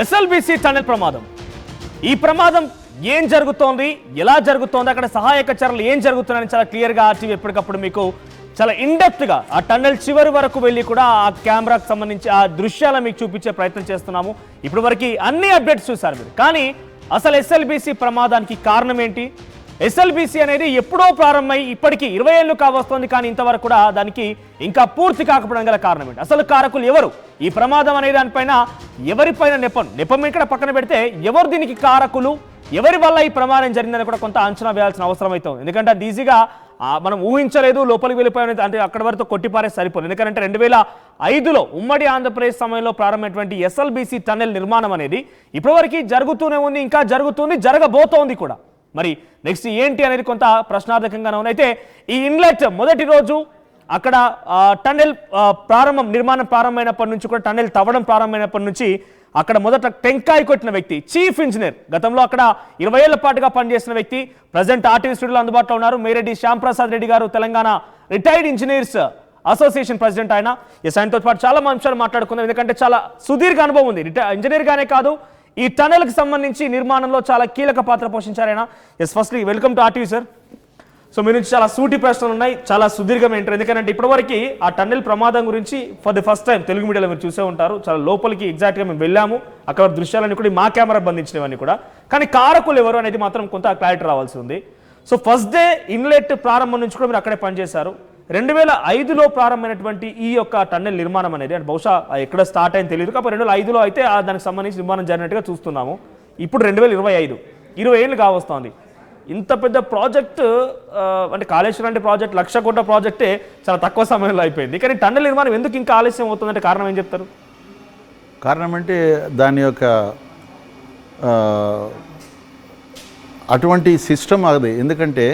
SLBC tunnel ప్రమాదం. ఈ ప్రమాదం ఏం జరుగుతోంది, ఎలా జరుగుతోంది, అక్కడ సహాయక చర్యలు ఏం జరుగుతున్నాయని చాలా క్లియర్గా ఆర్టీవీ ఎప్పటికప్పుడు మీకు చాలా ఇన్డెప్త్గా ఆ టన్నెల్ చివరి వరకు వెళ్ళి కూడా ఆ కెమెరాకు సంబంధించి ఆ దృశ్యాలను మీకు చూపించే ప్రయత్నం చేస్తున్నాము. ఇప్పటి వరకు అన్ని అప్డేట్స్ చూశారు మీరు. కానీ అసలు ఎస్ఎల్బిసి ప్రమాదానికి కారణం ఏంటి? ఎస్ఎల్బిసి అనేది ఎప్పుడో ప్రారంభమై ఇప్పటికీ 20 ఏళ్ళు కావస్తోంది, కానీ ఇంతవరకు కూడా దానికి ఇంకా పూర్తి కాకపోవడం గల కారణం ఏంటి? అసలు కారకులు ఎవరు? ఈ ప్రమాదం అనే దానిపైన ఎవరిపైన నెపం ఇక్కడ పక్కన పెడితే ఎవరు దీనికి కారకులు, ఎవరి వల్ల ఈ ప్రమాదం జరిగిందని కూడా కొంత అంచనా వేయాల్సిన అవసరం అవుతుంది. ఎందుకంటే అది ఈజీగా మనం ఊహించలేదు, లోపలికి వెళ్ళిపోయాం అంటే అక్కడ వరకు కొట్టిపారే సరిపోదు. ఎందుకంటే 2005లో ఉమ్మడి ఆంధ్రప్రదేశ్ సమయంలో ప్రారంభమైనటువంటి ఎస్ఎల్బిసి టన్నెల్ నిర్మాణం అనేది ఇప్పటివరకు జరుగుతూనే ఉంది, ఇంకా జరుగుతుంది, జరగబోతోంది కూడా. మరి నెక్స్ట్ ఏంటి అనేది కొంత ప్రశ్నార్థకంగానే ఉంది. అయితే ఈ ఇన్లెట్ మొదటి రోజు అక్కడ టన్నెల్ నిర్మాణం ప్రారంభమైనప్పటి నుంచి కూడా టన్నెల్ తవ్వడం ప్రారంభమైనప్పటి నుంచి అక్కడ మొదట టెంకాయ కొట్టిన వ్యక్తి చీఫ్ ఇంజనీర్, గతంలో అక్కడ 20 ఏళ్ల పాటుగా పనిచేసిన వ్యక్తి, ప్రజెంట్ ఆర్టీవీ స్టూడియోలో అందుబాటులో ఉన్నారు. మేరెడ్డి శ్యాంప్రసాద్ రెడ్డి గారు, Telangana retired engineers association president ఆయన. ఆయనతో పాటు చాలా అంశాలు మాట్లాడుకుందాం, ఎందుకంటే చాలా సుదీర్ఘ అనుభవం ఉంది. ఇంజనీర్ గానే కాదు, ఈ టన్నెల్కి సంబంధించి నిర్మాణంలో చాలా కీలక పాత్ర పోషించారైనా. Firstly welcome to RTV sir. So మీ నుంచి చాలా సూటి ప్రశ్నలు ఉన్నాయి, చాలా సుదీర్ఘమైన, ఎందుకంటే ఇప్పటివరకు ఆ టన్నెల్ ప్రమాదం గురించి for the first time Telugu మీడియాలో మీరు చూసే ఉంటారు. చాలా లోపలికి ఎగ్జాక్ట్గా మేము వెళ్ళాము, అక్కడ దృశ్యాలన్నీ కూడా మా కెమెరా బంధించినవన్నీ కూడా. కానీ కారకులు ఎవరు అనేది మాత్రం కొంత క్లారిటీ రావాల్సి ఉంది. సో ఫస్ట్ డే ఇన్లెట్ ప్రారంభం నుంచి కూడా మీరు అక్కడే పనిచేశారు. 2005లో ప్రారంభమైనటువంటి ఈ యొక్క టన్నెల్ నిర్మాణం అనేది అంటే బహుశా ఎక్కడ స్టార్ట్ అయింది తెలియదు, కాబట్టి 2005లో అయితే దానికి సంబంధించి నిర్మాణం జరిగినట్టుగా చూస్తున్నాము. ఇప్పుడు 2025, 20 ఏళ్ళు కావస్తోంది. ఇంత పెద్ద ప్రాజెక్ట్ అంటే కాళేశ్వరం అంటే ప్రాజెక్ట్, 1,00,000 కోట్ల ప్రాజెక్టే చాలా తక్కువ సమయంలో అయిపోయింది. కానీ టన్నెల్ నిర్మాణం ఎందుకు ఇంకా ఆలస్యం అవుతుందంటే కారణం ఏం చెప్తారు? కారణం అంటే దాని యొక్క అటువంటి సిస్టమ్ అది. ఎందుకంటే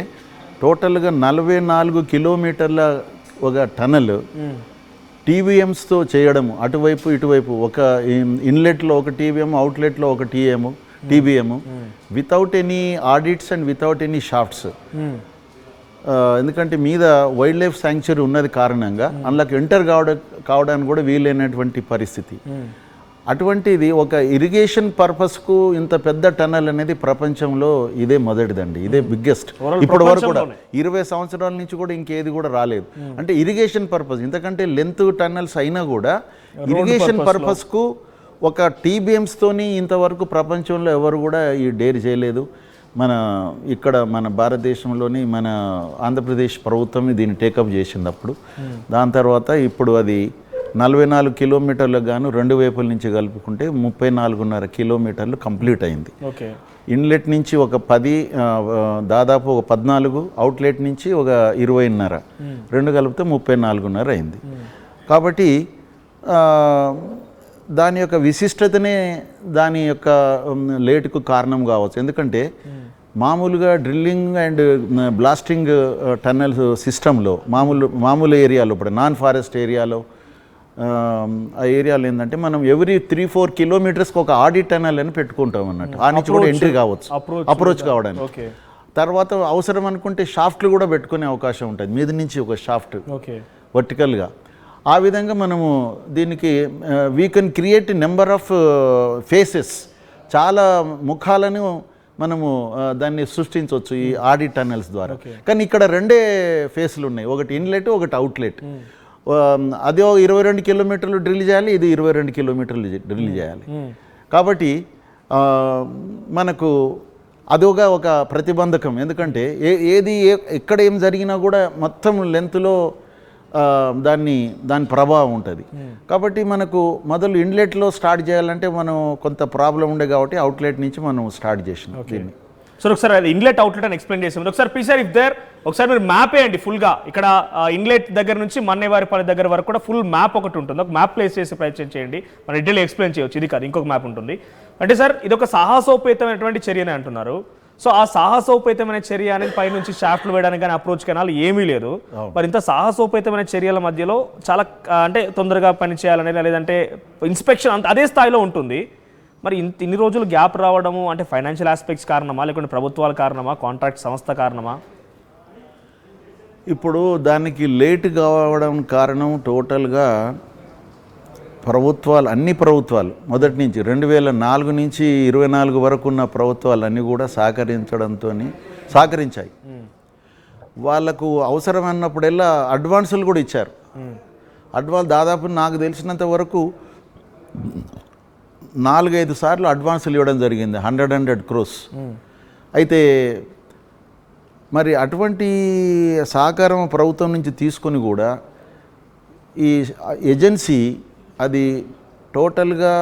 టోటల్గా 44 కిలోమీటర్ల ఒక టన్నెల్ టీవీఎంస్తో చేయడము, అటువైపు ఇటువైపు ఒక ఇన్లెట్లో ఒక టీవీఎం, అవుట్లెట్లో ఒక TBM, without any audits and without any shafts. ఎందుకంటే మీద వైల్డ్ లైఫ్ శాంక్చురీ ఉన్నది కారణంగా అందులోకి ఎంటర్ కావడానికి కూడా వీలైనటువంటి పరిస్థితి. అటువంటిది ఒక ఇరిగేషన్ పర్పస్కు ఇంత పెద్ద టన్నెల్ అనేది ప్రపంచంలో ఇదే మొదటిదండి, ఇదే బిగ్గెస్ట్. ఇప్పటి వరకు కూడా 20 సంవత్సరాల నుంచి కూడా ఇంకేది కూడా రాలేదు. అంటే ఇరిగేషన్ పర్పస్, ఇంతకంటే లెంత్ టన్నెల్స్ అయినా కూడా ఇరిగేషన్ పర్పస్కు ఒక టీబీఎంస్తోని ఇంతవరకు ప్రపంచంలో ఎవరు కూడా ఈ డేర్ చేయలేదు. మన భారతదేశంలోని మన ఆంధ్రప్రదేశ్ ప్రభుత్వం దీన్ని టేకప్ చేసింది అప్పుడు. దాని తర్వాత ఇప్పుడు అది 44 కిలోమీటర్లకు గాను 2 వైపుల నుంచి కలుపుకుంటే 34.5 కిలోమీటర్లు కంప్లీట్ అయింది. ఇన్లెట్ నుంచి ఒక 10, దాదాపు ఒక 14, అవుట్లెట్ నుంచి ఒక 20.5, 2 కలిపితే 34.5 అయింది. కాబట్టి దాని యొక్క విశిష్టతనే దాని యొక్క లేటుకు కారణం కావచ్చు. ఎందుకంటే మామూలుగా డ్రిల్లింగ్ అండ్ బ్లాస్టింగ్ టన్నెల్ సిస్టంలో మామూలు ఏరియాలో, ఇప్పుడు నాన్ ఫారెస్ట్ ఏరియాలో, ఆ ఏరియాలో ఏంటంటే మనం ఎవ్రీ 3-4 కిలోమీటర్స్కి ఒక ఆడిట్ టన్నెల్ అని పెట్టుకుంటాం అన్నట్టు. ఆ నుంచి కూడా ఎంట్రీ కావచ్చు, అప్రోచ్ కావడానికి. తర్వాత అవసరం అనుకుంటే షాఫ్ట్లు కూడా పెట్టుకునే అవకాశం ఉంటుంది, మీద నుంచి ఒక షాఫ్ట్ వర్టికల్గా. ఆ విధంగా మనము దీనికి we can create number of faces, చాలా ముఖాలను మనము దాన్ని సృష్టించవచ్చు ఈ ఆడిట్ టన్నెల్స్ ద్వారా. కానీ ఇక్కడ 2 ఫేస్లు ఉన్నాయి, ఒకటి ఇన్లెట్, ఒకటి అవుట్లెట్. అదే 22 కిలోమీటర్లు డ్రిల్ చేయాలి, ఇది 22 కిలోమీటర్లు డ్రిల్ చేయాలి. కాబట్టి మనకు అదొక ఒక ప్రతిబంధకం. ఎందుకంటే ఎక్కడ ఏం జరిగినా కూడా మొత్తం లెంత్లో దాని ప్రభావం ఉంటుంది. కాబట్టి మనకు మొదలు ఇన్లెట్లో స్టార్ట్ చేయాలంటే మనం కొంత ప్రాబ్లం ఉండే కాబట్టి అవుట్లెట్ నుంచి మనం స్టార్ట్ చేసినాం దీన్ని. సో ఒకసారి అది ఇన్లెట్ అవుట్లెట్ అని ఎక్స్ప్లెయిన్ చేసాం. ఒకసారి ప్లీజ్ ఒకసారి మీరు మ్యాప్ వేయండి ఫుల్గా. ఇక్కడ ఇన్లెట్ దగ్గర నుంచి మన్నేవారిపల్లి దగ్గర వరకు కూడా ఫుల్ మ్యాప్ ఒకటి ఉంటుంది, ఒక మ్యాప్ ప్లేస్ చేసి ప్రయత్నం చేయండి, మన డీటెయిల్ ఎక్స్ప్లెయిన్ చేయవచ్చు. ఇది కాదు, ఇంకొక మ్యాప్ ఉంటుంది. అంటే సార్ ఇది ఒక సాహసోపేతమైనటువంటి చర్యనే అంటున్నారు. సో ఆ సాహసోపేతమైన చర్య అనేది పైనుంచి షాఫ్ట్లు వేయడానికి కానీ అప్రోచ్ కెనాల్ ఏమీ లేదు. మరి ఇంత సాహసోపేతమైన చర్యల మధ్యలో చాలా అంటే తొందరగా పని చేయాలనేది, లేదంటే ఇన్స్పెక్షన్ అదే స్థాయిలో ఉంటుంది. మరి ఇన్ని రోజులు గ్యాప్ రావడము అంటే ఫైనాన్షియల్ ఆస్పెక్ట్స్ కారణమా, లేకుంటే ప్రభుత్వాల కారణమా, కాంట్రాక్ట్ సంస్థ కారణమా? ఇప్పుడు దానికి లేట్ కావడం కారణం టోటల్గా ప్రభుత్వాలు అన్ని ప్రభుత్వాలు మొదటి నుంచి 2004 నుంచి 24 వరకు ఉన్న ప్రభుత్వాలు అన్నీ కూడా సహకరించాయి. వాళ్ళకు అవసరం అన్నప్పుడల్లా అడ్వాన్సులు కూడా ఇచ్చారు. దాదాపు నాకు తెలిసినంత వరకు 4-5 సార్లు అడ్వాన్సులు ఇవ్వడం జరిగింది, 100 crores. అయితే మరి అటువంటి సహకారం ప్రభుత్వం నుంచి తీసుకొని కూడా ఈ ఏజెన్సీ అది టోటల్గా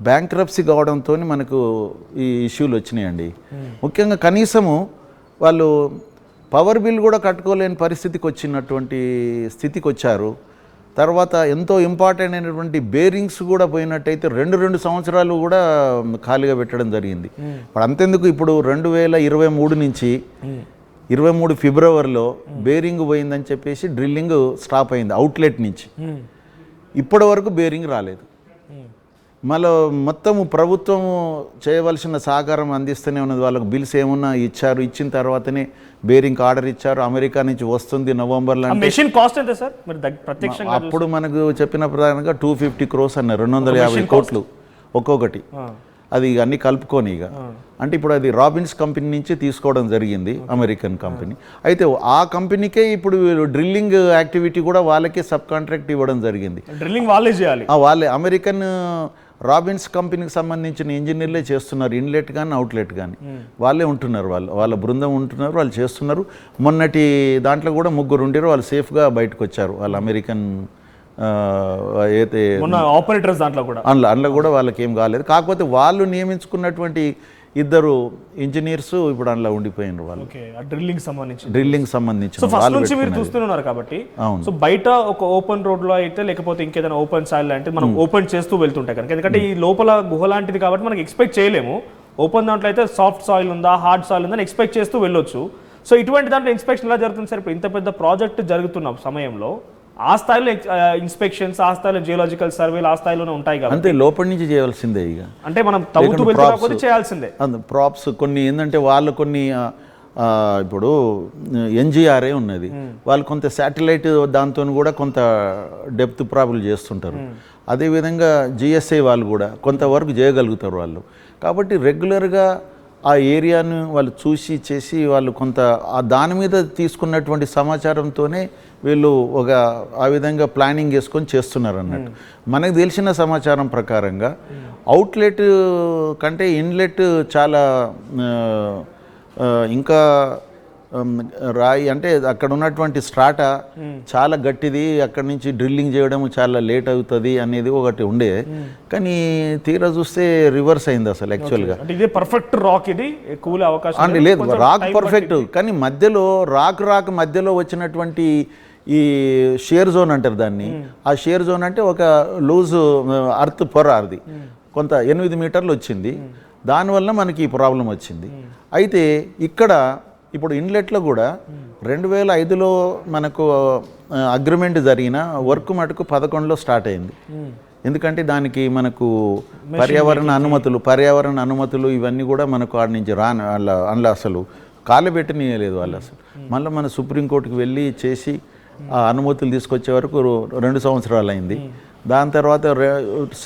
బ్యాంక్రప్సీ కావడంతో మనకు ఈ ఇష్యూలు వచ్చినాయండి. ముఖ్యంగా కనీసము వాళ్ళు పవర్ బిల్ కూడా కట్టుకోలేని పరిస్థితికి వచ్చినటువంటి స్థితికి వచ్చారు. తర్వాత ఎంతో ఇంపార్టెంట్ అయినటువంటి బేరింగ్స్ కూడా పోయినట్టయితే 2 సంవత్సరాలు కూడా ఖాళీగా పెట్టడం జరిగింది. ఇప్పుడు అంతెందుకు, ఇప్పుడు 2023 నుంచి 23 ఫిబ్రవరిలో బేరింగ్ పోయిందని చెప్పేసి డ్రిల్లింగ్ స్టాప్ అయింది అవుట్లెట్ నుంచి. ఇప్పటి వరకు బేరింగ్ రాలేదు. మళ్ళీ మొత్తము ప్రభుత్వం చేయవలసిన సహకారం అందిస్తూనే ఉన్నది. వాళ్ళకు బిల్స్ ఏమున్నా ఇచ్చారు, ఇచ్చిన తర్వాతనే బేరింగ్ ఆర్డర్ ఇచ్చారు. అమెరికా నుంచి వస్తుంది నవంబర్లో. మెషిన్ కాస్ట్ ఎంత సార్ మరి ప్రత్యక్షంగా? అప్పుడు మనకు చెప్పిన ప్రధానంగా 250 crores అన్నారు, 250 కోట్లు ఒక్కొక్కటి. అది అన్ని కలుపుకొని ఇక అంటే ఇప్పుడు అది రాబిన్స్ కంపెనీ నుంచి తీసుకోవడం జరిగింది, అమెరికన్ కంపెనీ. అయితే ఆ కంపెనీకే ఇప్పుడు డ్రిల్లింగ్ యాక్టివిటీ కూడా వాళ్ళకే సబ్ కాంట్రాక్ట్ ఇవ్వడం జరిగింది. డ్రిల్లింగ్ వాళ్ళే చేయాలి. వాళ్ళే అమెరికన్ రాబిన్స్ కంపెనీకి సంబంధించిన ఇంజనీర్లే చేస్తున్నారు, ఇన్లెట్ కానీ అవుట్లెట్ కానీ వాళ్ళే ఉంటున్నారు. వాళ్ళ బృందం ఉంటున్నారు, వాళ్ళు చేస్తున్నారు. మొన్నటి దాంట్లో కూడా 3 ఉండారు, వాళ్ళు సేఫ్గా బయటకు వచ్చారు. వాళ్ళ అమెరికన్ అయితే ఆపరేటర్స్ దాంట్లో కూడా అందులో కూడా వాళ్ళకి ఏం కాలేదు. కాకపోతే వాళ్ళు నియమించుకున్నటువంటి 2 ఇంజనీర్స్ ఇప్పుడు అందులో ఉండిపోయినారు. వాళ్ళు డ్రిల్లింగ్ సంబంధించి ఫస్ట్ నుంచి మీరు చూస్తున్నారు కాబట్టి. సో బయట ఒక ఓపెన్ రోడ్ లో అయితే లేకపోతే ఇంకేదైనా ఓపెన్ సాయిల్ అంటే మనం ఓపెన్ చేస్తూ వెళ్తుంటాయి కనుక, ఎందుకంటే ఈ లోపల గుహ లాంటిది కాబట్టి మనకి ఎక్స్పెక్ట్ చేయలేము. ఓపెన్ దాంట్లో అయితే సాఫ్ట్ సాయిల్ ఉందా హార్డ్ సాయిల్ ఉందని ఎక్స్పెక్ట్ చేస్తూ వెళ్ళొచ్చు. సో ఇటువంటి దాంట్లో ఇన్స్పెక్షన్ ఎలా జరుగుతుంది సార్? ఇప్పుడు ఇంత పెద్ద ప్రాజెక్ట్ జరుగుతున్న సమయంలో ఆ స్థాయిలో ఇన్స్పెక్షన్స్, ఆ స్థాయిలో జియోలాజికల్ సర్వేలు ఆ స్థాయిలోనే ఉంటాయి కదా. అంతే, లోపల నుంచి చేయవలసిందే. ఇక అంటే మనం తవ్వుతూ వెళ్తున్నప్పుడు చేయాల్సిందే. ప్రాప్స్ కొన్ని ఏంటంటే వాళ్ళు కొన్ని ఇప్పుడు ఎన్జిఆర్ఏ ఉన్నది, వాళ్ళు కొంత శాటిలైట్ దాంతో కూడా కొంత డెప్త్ ప్రాబ్లం చేస్తుంటారు. అదేవిధంగా జిఎస్ఐ వాళ్ళు కూడా కొంతవరకు చేయగలుగుతారు వాళ్ళు. కాబట్టి రెగ్యులర్గా ఆ ఏరియాను వాళ్ళు చూసి చేసి వాళ్ళు కొంత దాని మీద తీసుకున్నటువంటి సమాచారంతోనే వీళ్ళు ఆ విధంగా ప్లానింగ్ చేసుకొని చేస్తున్నారు అన్నట్టు. మనకు తెలిసిన సమాచారం ప్రకారంగా అవుట్లెట్ కంటే ఇన్లెట్ చాలా ఇంకా రాయి అంటే అక్కడ ఉన్నటువంటి స్ట్రాటా చాలా గట్టిది, అక్కడ నుంచి డ్రిల్లింగ్ చేయడం చాలా లేట్ అవుతుంది అనేది ఒకటి ఉండే. కానీ తీరా చూస్తే రివర్స్ అయింది అసలు యాక్చువల్గా. పర్ఫెక్ట్ రాక్ ఇది కూలే అవకాశం అంటే లేదు, రాక్ పర్ఫెక్ట్, కానీ మధ్యలో రాక్ మధ్యలో వచ్చినటువంటి ఈ షేర్ జోన్ అంటారు దాన్ని. ఆ షేర్ జోన్ అంటే ఒక లూజ్ అర్త్ పొర, అది కొంత 8 మీటర్లు వచ్చింది. దానివల్ల మనకి ఈ ప్రాబ్లం వచ్చింది. అయితే ఇక్కడ ఇప్పుడు ఇన్లెట్లో కూడా 2005లో మనకు అగ్రిమెంట్ జరిగిన వర్క్ మటుకు 2011లో స్టార్ట్ అయింది. ఎందుకంటే దానికి మనకు పర్యావరణ అనుమతులు ఇవన్నీ కూడా మనకు ఆడ నుంచి అందులో అసలు కాలబెట్టనీయలేదు వాళ్ళు అసలు. మళ్ళీ మన సుప్రీంకోర్టుకు వెళ్ళి చేసి ఆ అనుమతులు తీసుకొచ్చే వరకు 2 సంవత్సరాలు అయింది. దాని తర్వాత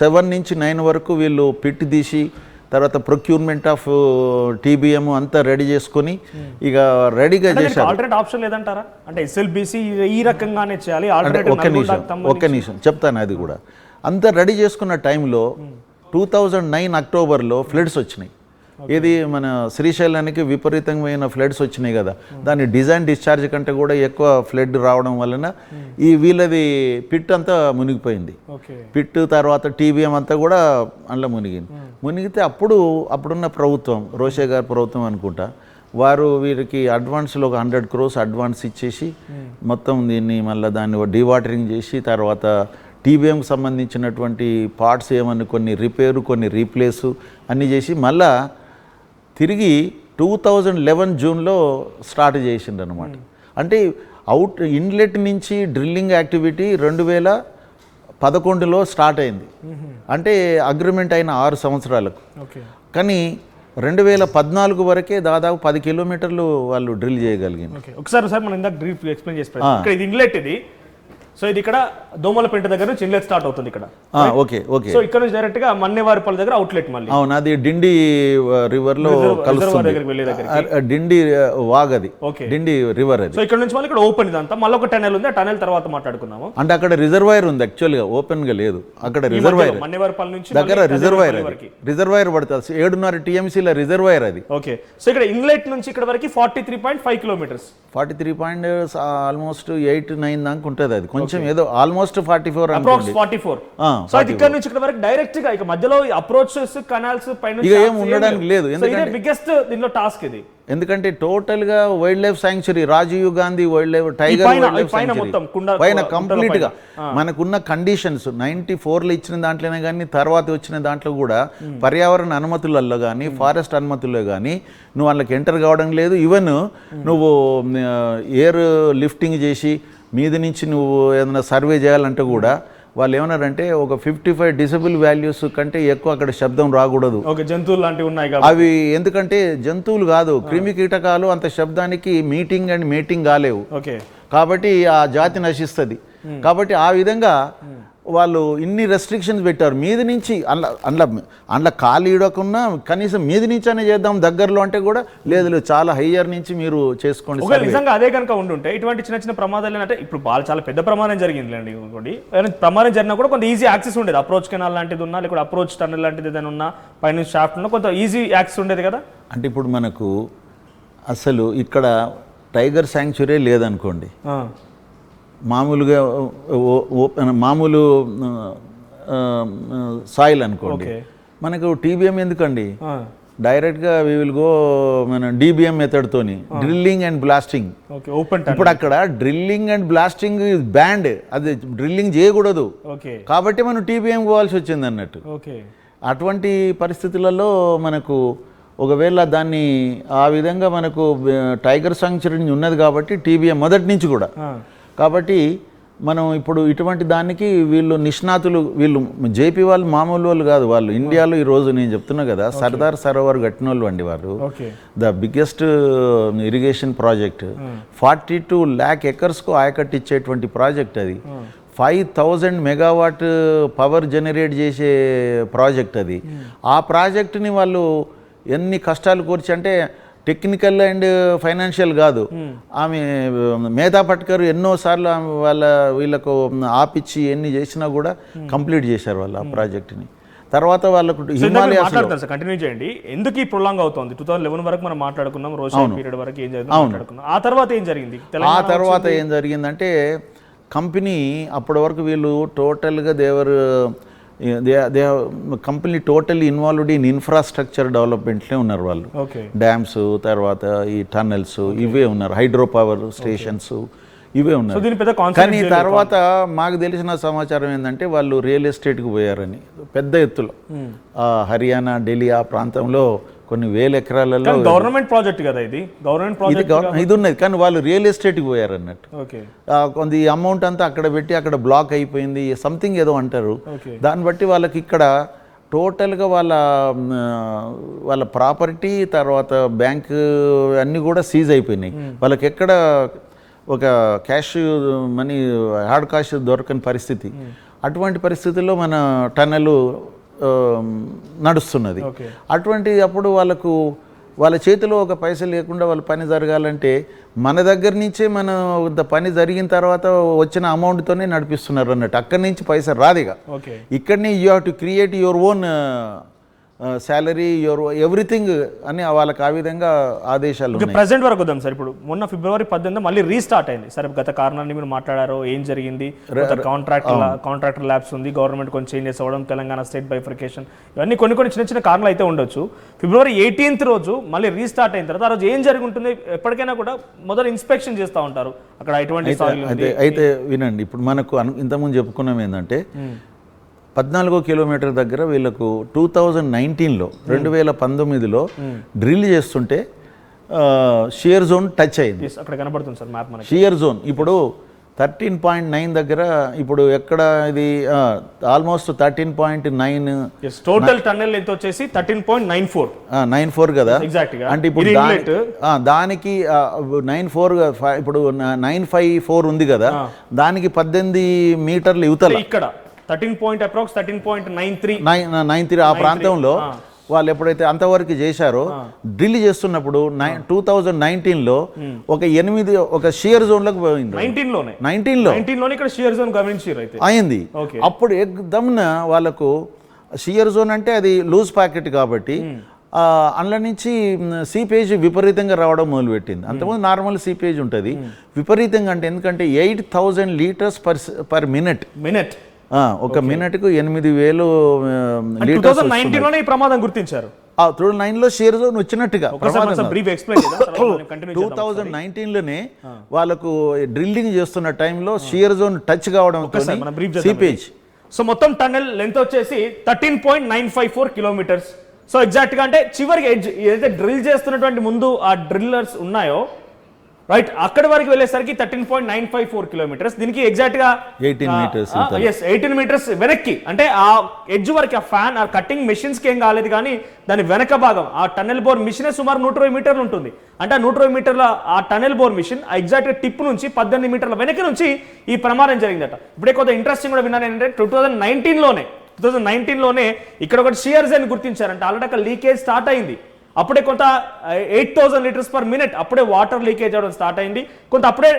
7 నుంచి 9 వరకు వీళ్ళు పిట్ తీసి తర్వాత ప్రొక్యూర్మెంట్ ఆఫ్ టీబీఎం అంతా రెడీ చేసుకొని ఇక రెడీగా చేశారు. ఆల్టర్నేట్ ఆప్షన్ లేదంటారా? అంటే ఎస్ఎల్బిసి ఈ రకంగానే చేయాలి. ఒక్క నిమిషం చెప్తాను. అది కూడా అంతా రెడీ చేసుకున్న టైంలో 2009 అక్టోబర్లో ఫ్లడ్స్ వచ్చినాయి. ఇది మన శ్రీశైలానికి విపరీతమైన ఫ్లడ్స్ వచ్చినాయి కదా. దాని డిశ్చార్జ్ కంటే కూడా ఎక్కువ ఫ్లడ్ రావడం వలన ఈ వీళ్ళది పిట్ అంతా మునిగిపోయింది. పిట్ తర్వాత టీబీఎం అంతా కూడా అందులో మునిగితే అప్పుడున్న ప్రభుత్వం, రోషే గారి ప్రభుత్వం అనుకుంటా, వారు వీరికి అడ్వాన్స్లో ఒక 100 crores అడ్వాన్స్ ఇచ్చేసి మొత్తం దీన్ని మళ్ళీ దాన్ని డీవాటరింగ్ చేసి తర్వాత టీబీఎంకి సంబంధించినటువంటి పార్ట్స్ ఏమన్నా కొన్ని రిపేరు కొన్ని రీప్లేసు అన్నీ చేసి మళ్ళా తిరిగి 2011 జూన్లో స్టార్ట్ చేసిండు అనమాట. అంటే ఇన్లెట్ నుంచి డ్రిల్లింగ్ యాక్టివిటీ 2011లో స్టార్ట్ అయింది. అంటే అగ్రిమెంట్ అయిన 6 సంవత్సరాలకు. కానీ 2014 వరకే దాదాపు 10 కిలోమీటర్లు వాళ్ళు డ్రిల్ చేయగలిగింది. ఒకసారి మనం ఇందాక బ్రీఫ్ ఎక్స్ప్లెయిన్ చేస్తాం. ఇక్కడ ఇది ఇన్లెట్, ఇది సో ఇది ఇక్కడ దోమలపేంట దగ్గర నుంచి ఇన్లెట్ స్టార్ట్ అవుతుంది ఇక్కడ. Okay okay. సో ఇక్కడ నుంచి డైరెక్ట్ గా మన్నేవారిపల్లి దగ్గర అవుట్లెట్ మళ్ళీ. అవును, అది డిండి రివర్ లో కలుస్తుంది. డిండి వాగ్ అది, డిండి రివర్ అది. సో ఇక్కడ నుంచి మళ్ళీ ఇక్కడ ఓపెన్ ఇదంతా, మళ్ళీ ఒక టనెల్ ఉంది, ఆ టనెల్ తర్వాత మాట్లాడుకున్నాము. అంటే అక్కడ రిజర్వాయర్ ఉంది యాక్చువల్ గా, ఓపెన్ గా లేదు అక్కడ రిజర్వాయర్. మన్నేవారిపల్లి నుంచి దగ్గర రిజర్వాయర్ పడుతుంది, 7.5 TMC రిజర్వాయర్ అది. ఓకే. సో ఇక్కడ ఇన్లెట్ నుంచి ఇక్కడ వరకు 43.5 కిలోమీటర్స్, 43 ఆల్మోస్ట్ 8-9 దాకా ఉంటుంది అది. కొంచెం ఏదో ఆల్మోస్ట్ 44 అనుకోండి. 44. సో ఇక్కడ నుంచి ఇక్కడ వరకు డైరెక్ట్ గా ఇక మధ్యలో అప్రోచెస్ కెనాల్స్ పైన ఇక ఏం ఉండడానికి లేదు. ఎందుకంటే బిగ్గెస్ట్ దీనిలో టాస్క్ ఇది. ఎందుకంటే టోటల్ గా wild life sanctuary, Rajiv Gandhi wild life tiger wild life sanctuary పైన కంప్లీట్ గా మనకున్న కండిషన్స్ 94లో ఇచ్చిన దాంట్లోనే కానీ తర్వాత వచ్చిన దాంట్లో కూడా పర్యావరణ అనుమతులలో కానీ ఫారెస్ట్ అనుమతుల్లో కానీ నువ్వు వాళ్ళకి ఎంటర్ కావడం లేదు. ఈవెన్ నువ్వు ఎయిర్ లిఫ్టింగ్ చేసి మీద నుంచి నువ్వు ఏదైనా సర్వే చేయాలంటే కూడా వాళ్ళు ఏమన్నారంటే ఒక 55 డెసిబెల్ వాల్యూస్ కంటే ఎక్కువ అక్కడ శబ్దం రాకూడదు. జంతువులు లాంటివి ఉన్నాయి అవి, ఎందుకంటే జంతువులు కాదు, క్రిమి కీటకాలు అంత శబ్దానికి మీటింగ్ అండ్ మేటింగ్ కాలేవు కాబట్టి ఆ జాతి నశిస్తుంది. కాబట్టి ఆ విధంగా వాళ్ళు ఇన్ని రెస్ట్రిక్షన్స్ పెట్టారు. మీది నుంచి అందులో కాలు ఇడకున్నా కనీసం మీది నుంచి అనే చేద్దాం దగ్గరలో అంటే కూడా లేదు, చాలా హయ్యర్ నుంచి మీరు చేసుకోండి. నిజంగా అదే కనుక ఉండుంటే ఇటువంటి చిన్న చిన్న ప్రమాదాలు అంటే ఇప్పుడు చాలా పెద్ద ప్రమాదం జరిగిందిలేండి. ఇంకోటి ప్రమాదం జరిగినా కూడా కొంత ఈజీ యాక్సెస్ ఉండేది, అప్రోచ్ కెనాల్ లాంటిది ఉన్నా లేకపోతే అప్రోచ్ టన్నెల్ లాంటిది ఏదైనా ఉన్నా పైన షాఫ్ట్ ఉన్నా కొంత ఈజీ యాక్సెస్ ఉండేది కదా. అంటే ఇప్పుడు మనకు అసలు ఇక్కడ టైగర్ శాంక్చురీ లేదనుకోండి, మామూలుగా మామూలు సాయిల్ అనుకోండి, మనకు TBM ఎందుకండి, డైరెక్ట్గా వి విల్ గో మన DBM మెథడ్ తోని డ్రిల్లింగ్ అండ్ బ్లాస్టింగ్. ఇప్పుడు అక్కడ డ్రిల్లింగ్ అండ్ బ్లాస్టింగ్ బ్యాండ్, అది డ్రిల్లింగ్ చేయకూడదు కాబట్టి మనం TBM పోవాల్సి వచ్చింది అన్నట్టు. అటువంటి పరిస్థితులలో మనకు ఒకవేళ దాన్ని ఆ విధంగా మనకు టైగర్ శాంక్చురీ ఉన్నది కాబట్టి TBM మొదటి నుంచి కూడా, కాబట్టి మనం ఇప్పుడు ఇటువంటి దానికి వీళ్ళు నిష్ణాతులు, వీళ్ళు జేపీ వాళ్ళు మామూలు వాళ్ళు కాదు, వాళ్ళు ఇండియాలో ఈరోజు నేను చెప్తున్నా కదా సర్దార్ సరోవర్ కట్టిన వాళ్ళు అండి వారు. The biggest irrigation project 42 lakh ఎకర్స్కు ఆయకట్టు ఇచ్చేటువంటి ప్రాజెక్ట్ అది. 5000 మెగావాట్ పవర్ జనరేట్ చేసే ప్రాజెక్ట్ అది. ఆ ప్రాజెక్టుని వాళ్ళు ఎన్ని కష్టాలు కూర్చి, అంటే టెక్నికల్ అండ్ ఫైనాన్షియల్ కాదు, ఆమె మేధా పట్కర్ ఎన్నోసార్లు వీళ్ళకు ఆపిచ్చి ఎన్ని చేసినా కూడా కంప్లీట్ చేశారు వాళ్ళు ఆ ప్రాజెక్ట్ని. తర్వాత వాళ్ళకు హిమాలయాస్ కంటిన్యూ చేయండి. ఎందుకు ఈ ప్రొలాంగ్ అవుతుంది? 2011 వరకు మనం మాట్లాడుకున్నాం, రోషన్ పీరియడ్ వరకు ఏం జరిగింది మాట్లాడుకున్నాం. ఆ తర్వాత ఏం జరిగింది? ఆ తర్వాత ఏం జరిగిందంటే కంపెనీ అప్పటి వరకు వీళ్ళు టోటల్గా they company totally involved in infrastructure డెవలప్మెంట్లే ఉన్నారు వాళ్ళు. డ్యామ్స్, తర్వాత ఈ టన్నెల్స్ ఇవే ఉన్నారు, హైడ్రో పవర్ స్టేషన్స్ ఇవే ఉన్నారు. కానీ తర్వాత మాకు తెలిసిన సమాచారం ఏంటంటే వాళ్ళు రియల్ ఎస్టేట్కి పోయారని పెద్ద ఎత్తులో. హర్యానా, ఢిల్లీ ఆ ప్రాంతంలో కొన్ని వేల ఎకరాలలో గవర్నమెంట్ ప్రాజెక్ట్ కదా ఇది, గవర్నమెంట్ ప్రాజెక్ట్ ఇది ఉన్నది, కానీ వాళ్ళు రియల్ ఎస్టేట్కి పోయారు అన్నట్టు. కొంత అమౌంట్ అంతా అక్కడ పెట్టి అక్కడ బ్లాక్ అయిపోయింది సంథింగ్ ఏదో అంటారు. దాన్ని బట్టి వాళ్ళకి ఇక్కడ టోటల్గా వాళ్ళ ప్రాపర్టీ, తర్వాత బ్యాంక్ అన్నీ కూడా సీజ్ అయిపోయినాయి. వాళ్ళకి ఎక్కడ ఒక క్యాష్ మనీ హార్డ్ క్యాష్ దొరకని పరిస్థితి. అటువంటి పరిస్థితుల్లో మన టన్నెల్ నడుస్తున్నది. అటువంటి అప్పుడు వాళ్ళ చేతిలో ఒక పైసలు లేకుండా వాళ్ళ పని జరగాలంటే మన దగ్గర నుంచే మన పని జరిగిన తర్వాత వచ్చిన అమౌంట్తోనే నడిపిస్తున్నారు అన్నట్టు. అక్కడి నుంచి పైసలు రాదిగా, ఇక్కడనే you have to create your own salary, your everything అని వాళ్ళకి ఆ విధంగా ఆదేశాలు. ప్రెసెంట్ వరకు వద్దాం సార్. ఇప్పుడు మొన్న February 18 మళ్ళీ రీస్టార్ట్ అయింది. సరే, గత కారణాన్ని మీరు మాట్లాడారు, ఏం జరిగింది? కాంట్రాక్టర్ ల్యాబ్స్ ఉంది, గవర్నమెంట్ కొంచెం చేంజెస్ అవ్వడం, తెలంగాణ స్టేట్ బైఫర్కేషన్, ఇవన్నీ కొన్ని చిన్న చిన్న కారణాలు అయితే ఉండొచ్చు. February 18th రోజు మళ్ళీ రీస్టార్ట్ అయిన తర్వాత ఆ రోజు ఏం జరుగుతుంది? ఎప్పటికైనా కూడా మొదలు ఇన్స్పెక్షన్ చేస్తూ ఉంటారు అక్కడ ఎటువంటి. అయితే వినండి, ఇప్పుడు మనకు ఇంతకుముందు చెప్పుకున్నాం ఏంటంటే 14 కిలోమీటర్ దగ్గర వీళ్ళకు 2019లో 2019లో డ్రిల్ చేస్తుంటే షియర్ జోన్ టచ్ అయింది. అక్కడ కనబడుతుంది సార్ మ్యాప్ మనకి. షియర్ జోన్ ఇప్పుడు 13.9 దగ్గర ఇప్పుడు ఎక్కడ ఇది ఆల్మోస్ట్ 13.9 టోటల్ టన్నెల్ ఎంత వచ్చేసి 13.94 కదా ఎగ్జాక్ట్ గా. అంటే ఇప్పుడు దానికి 94 ఇప్పుడు 954 ఉంది కదా, దానికి 18 మీటర్లు యువతల ఇక్కడ 13.93 ఆ ప్రాంతంలో వాళ్ళు ఎప్పుడైతే అంతవరకు చేశారో, డ్రిల్ చేస్తున్నప్పుడు 2019లో ఒక షియర్ జోన్ లోకి పోయింది. 19లో ఇక్కడ షియర్ జోన్ గమనించారు అయితే అయింది. అప్పుడు ఎగ్దమ్న వాళ్ళకు షియర్ జోన్ అంటే అది లూజ్ ప్యాకెట్ కాబట్టి అందులో నుంచి సీపేజ్ విపరీతంగా రావడం మొదలుపెట్టింది. అంతకుముందు నార్మల్ సీపేజ్ ఉంటుంది, విపరీతంగా అంటే ఎందుకంటే 8,000 లీటర్స్ పర్ మినిట్ ఒక మినిట్కు 8,000 లీటర్స్. 2019లోనే ఈ ప్రమాదం గుర్తించారు. 2009లో షియర్ జోన్ వచ్చినట్టుగా 2019లోనే వాళ్ళకు డ్రిల్లింగ్ చేస్తున్న టైంలో షియర్ జోన్ టచ్ కావడం సీపేజ్. సో మొత్తం టన్నెల్ లెంత్ వచ్చేసి 13.954 కిలోమీటర్స్. సో ఎగ్జాక్ట్ గా అంటే చివరికి ఎడ్జ్ ఏదైతే డ్రిల్ చేస్తున్నటువంటి ముందు ఆ డ్రిల్లర్స్ ఉన్నాయో రైట్ అక్కడి వరకు వెళ్ళేసరికి 13.954 కిలోమీటర్స్. దీనికి ఎగ్జాక్ట్ గా 18 మీటర్స్ వెనక్కి, అంటే ఆ ఎడ్జ్ వరకు ఆ ఫ్యాన్ ఆ కటింగ్ మెషిన్స్ కి ఏం కాలేదు, కానీ దాని వెనక భాగం ఆ టన్నెల్ బోర్ మిషన్ సుమారు 120 మీటర్లు ఉంటుంది. అంటే ఆ 120 మీటర్ల ఆ టన్నెల్ బోర్ మిషన్ ఎగ్జాక్ట్ గా టిప్ నుంచి 18 మీటర్ల వెనక నుంచి ఈ ప్రమాదం జరిగిందట. ఇప్పుడే కొంత ఇంట్రెస్టింగ్ కూడా విన్నాను ఏంటంటే 2019లోనే ఇక్కడ ఒకటి షియర్ జోన్ గుర్తించారంటే ఆల్రెడీ అక్కడ లీకేజ్ స్టార్ట్ అయింది. అప్పుడే కొంత 8,000 లీటర్స్ పర్ మినిట్ అప్పుడే వాటర్ లీకేజ్ అవడం స్టార్ట్ అయింది. కొంత అప్పుడే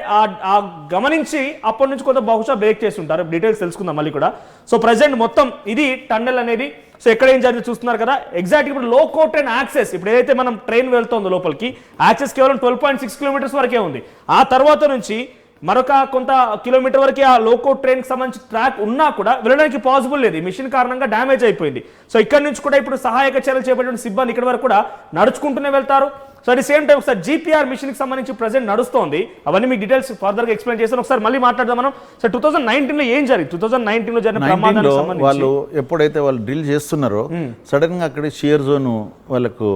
గమనించి అప్పటి నుంచి కొంత బహుశా బ్రేక్ చేస్తుంటారు. డీటెయిల్స్ తెలుసుకుందాం మళ్ళీ కూడా. సో ప్రజెంట్ మొత్తం ఇది టన్నెల్ అనేది. సో ఎక్కడ ఏం జరిగింది చూస్తున్నారు కదా. ఎగ్జాక్ట్ ఇప్పుడు లోకో ట్రైన్ యాక్సెస్, ఇప్పుడు ఏదైతే మనం ట్రైన్ వెళ్తుందో లోపలికి యాక్సెస్ కేవలం 12.6 కిలోమీటర్స్ వరకే ఉంది. ఆ తర్వాత నుంచి మరొక కొంత కిలోమీటర్ వరకు ఆ లోకో ట్రైన్ కి సంబంధించి ట్రాక్ ఉన్నా కూడా వెళ్ళడానికి పాసిబుల్ లేదు, మిషన్ కారణంగా డ్యామేజ్ అయిపోయింది. సో ఇక్కడ నుంచి కూడా ఇప్పుడు సహాయక చర్యలు చేపట్టిన సిబ్బంది ఇక్కడ వరకు కూడా నడుచుకుంటూనే వెళ్తారు. So at the same time ఒకసారి జీపీఆర్ మిషన్ కి సంబంధించి ప్రెజెంట్ నడుస్తోంది, అవన్నీ మీకు డీటెయిల్స్ ఫర్దర్ గా ఎక్స్ప్లెయిన్ చేస్తాను. ఒకసారి మళ్ళీ మాట్లాడదాం మనం. సో 2019లో ఏం జరిగింది, 2019లో జరిగిన ప్రమాదానికి సంబంధించి వాళ్ళు ఎప్పుడైతే వాళ్ళు డ్రిల్ చేస్తున్నారో సడన్ గా అక్కడ షియర్ జోన్ వాళ్ళకు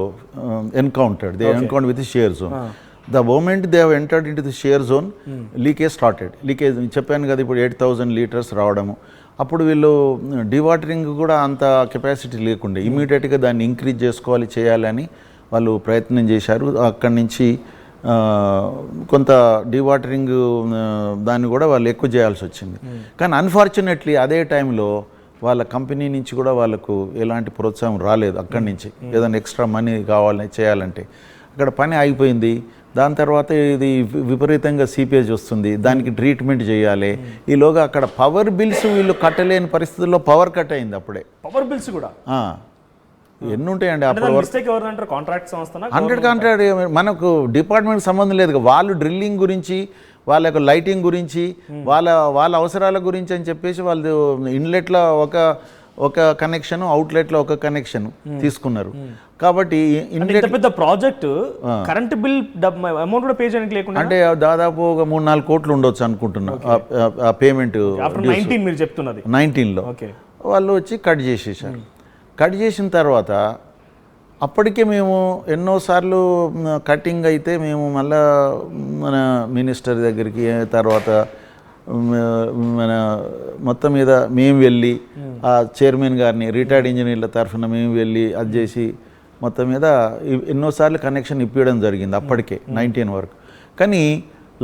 encountered with shear zone. The moment they have entered into the shear zone, leakage started. Leakage చెప్పాను కదా, ఇప్పుడు 8,000 లీటర్స్ రావడము. అప్పుడు వీళ్ళు డివాటరింగ్ కూడా అంత కెపాసిటీ లేకుండే, ఇమీడియట్గా దాన్ని ఇంక్రీజ్ చేసుకోవాలి, చేయాలని వాళ్ళు ప్రయత్నం చేశారు. అక్కడి నుంచి కొంత డివాటరింగ్ దాన్ని కూడా వాళ్ళు ఎక్కువ చేయాల్సి వచ్చింది. కానీ అన్ఫార్చునేట్లీ అదే టైంలో వాళ్ళ కంపెనీ నుంచి కూడా వాళ్ళకు ఎలాంటి ప్రోత్సాహం రాలేదు. అక్కడి నుంచి ఏదైనా ఎక్స్ట్రా మనీ కావాలని చేయాలంటే అక్కడ పని ఆగిపోయింది. దాని తర్వాత ఇది విపరీతంగా సీపేజ్ వస్తుంది, దానికి ట్రీట్మెంట్ చేయాలి. ఈలోగా అక్కడ పవర్ బిల్స్ వీళ్ళు కట్టలేని పరిస్థితుల్లో పవర్ కట్ అయింది. అప్పుడే పవర్ బిల్స్ కూడా ఎన్ని ఉంటాయండి అప్పుడు. 100 కాంట్రాక్ట్ మనకు డిపార్ట్మెంట్ సంబంధం లేదు. వాళ్ళు డ్రిల్లింగ్ గురించి, వాళ్ళ యొక్క లైటింగ్ గురించి, వాళ్ళ అవసరాల గురించి అని చెప్పేసి వాళ్ళు ఇన్లెట్లో ఒక కనెక్షన్, అవుట్లెట్లో ఒక కనెక్షన్ తీసుకున్నారు. కాబట్టి పెద్ద ప్రాజెక్ట్ కరెంట్ బిల్ అమౌంట్ కూడా పే చేయడానికి లేకుండా అంటే దాదాపు ఒక 3-4 కోట్లు ఉండొచ్చు అనుకుంటున్నా ఆ పేమెంట్. 19 మీరు చెప్తున్నది 19లో వాళ్ళు వచ్చి కట్ చేసేసారు. కట్ చేసిన తర్వాత అప్పటికే మేము ఎన్నోసార్లు కటింగ్ అయితే మేము మళ్ళా మన మినిస్టర్ దగ్గరికి, తర్వాత మన మొత్తం మీద మేము వెళ్ళి ఆ చైర్మన్ గారిని, రిటైర్డ్ ఇంజనీర్ల తరఫున మేము వెళ్ళి అది చేసి మొత్తం మీద ఎన్నోసార్లు కనెక్షన్ ఇప్పించడం జరిగింది అప్పటికే 19 వరకు. కానీ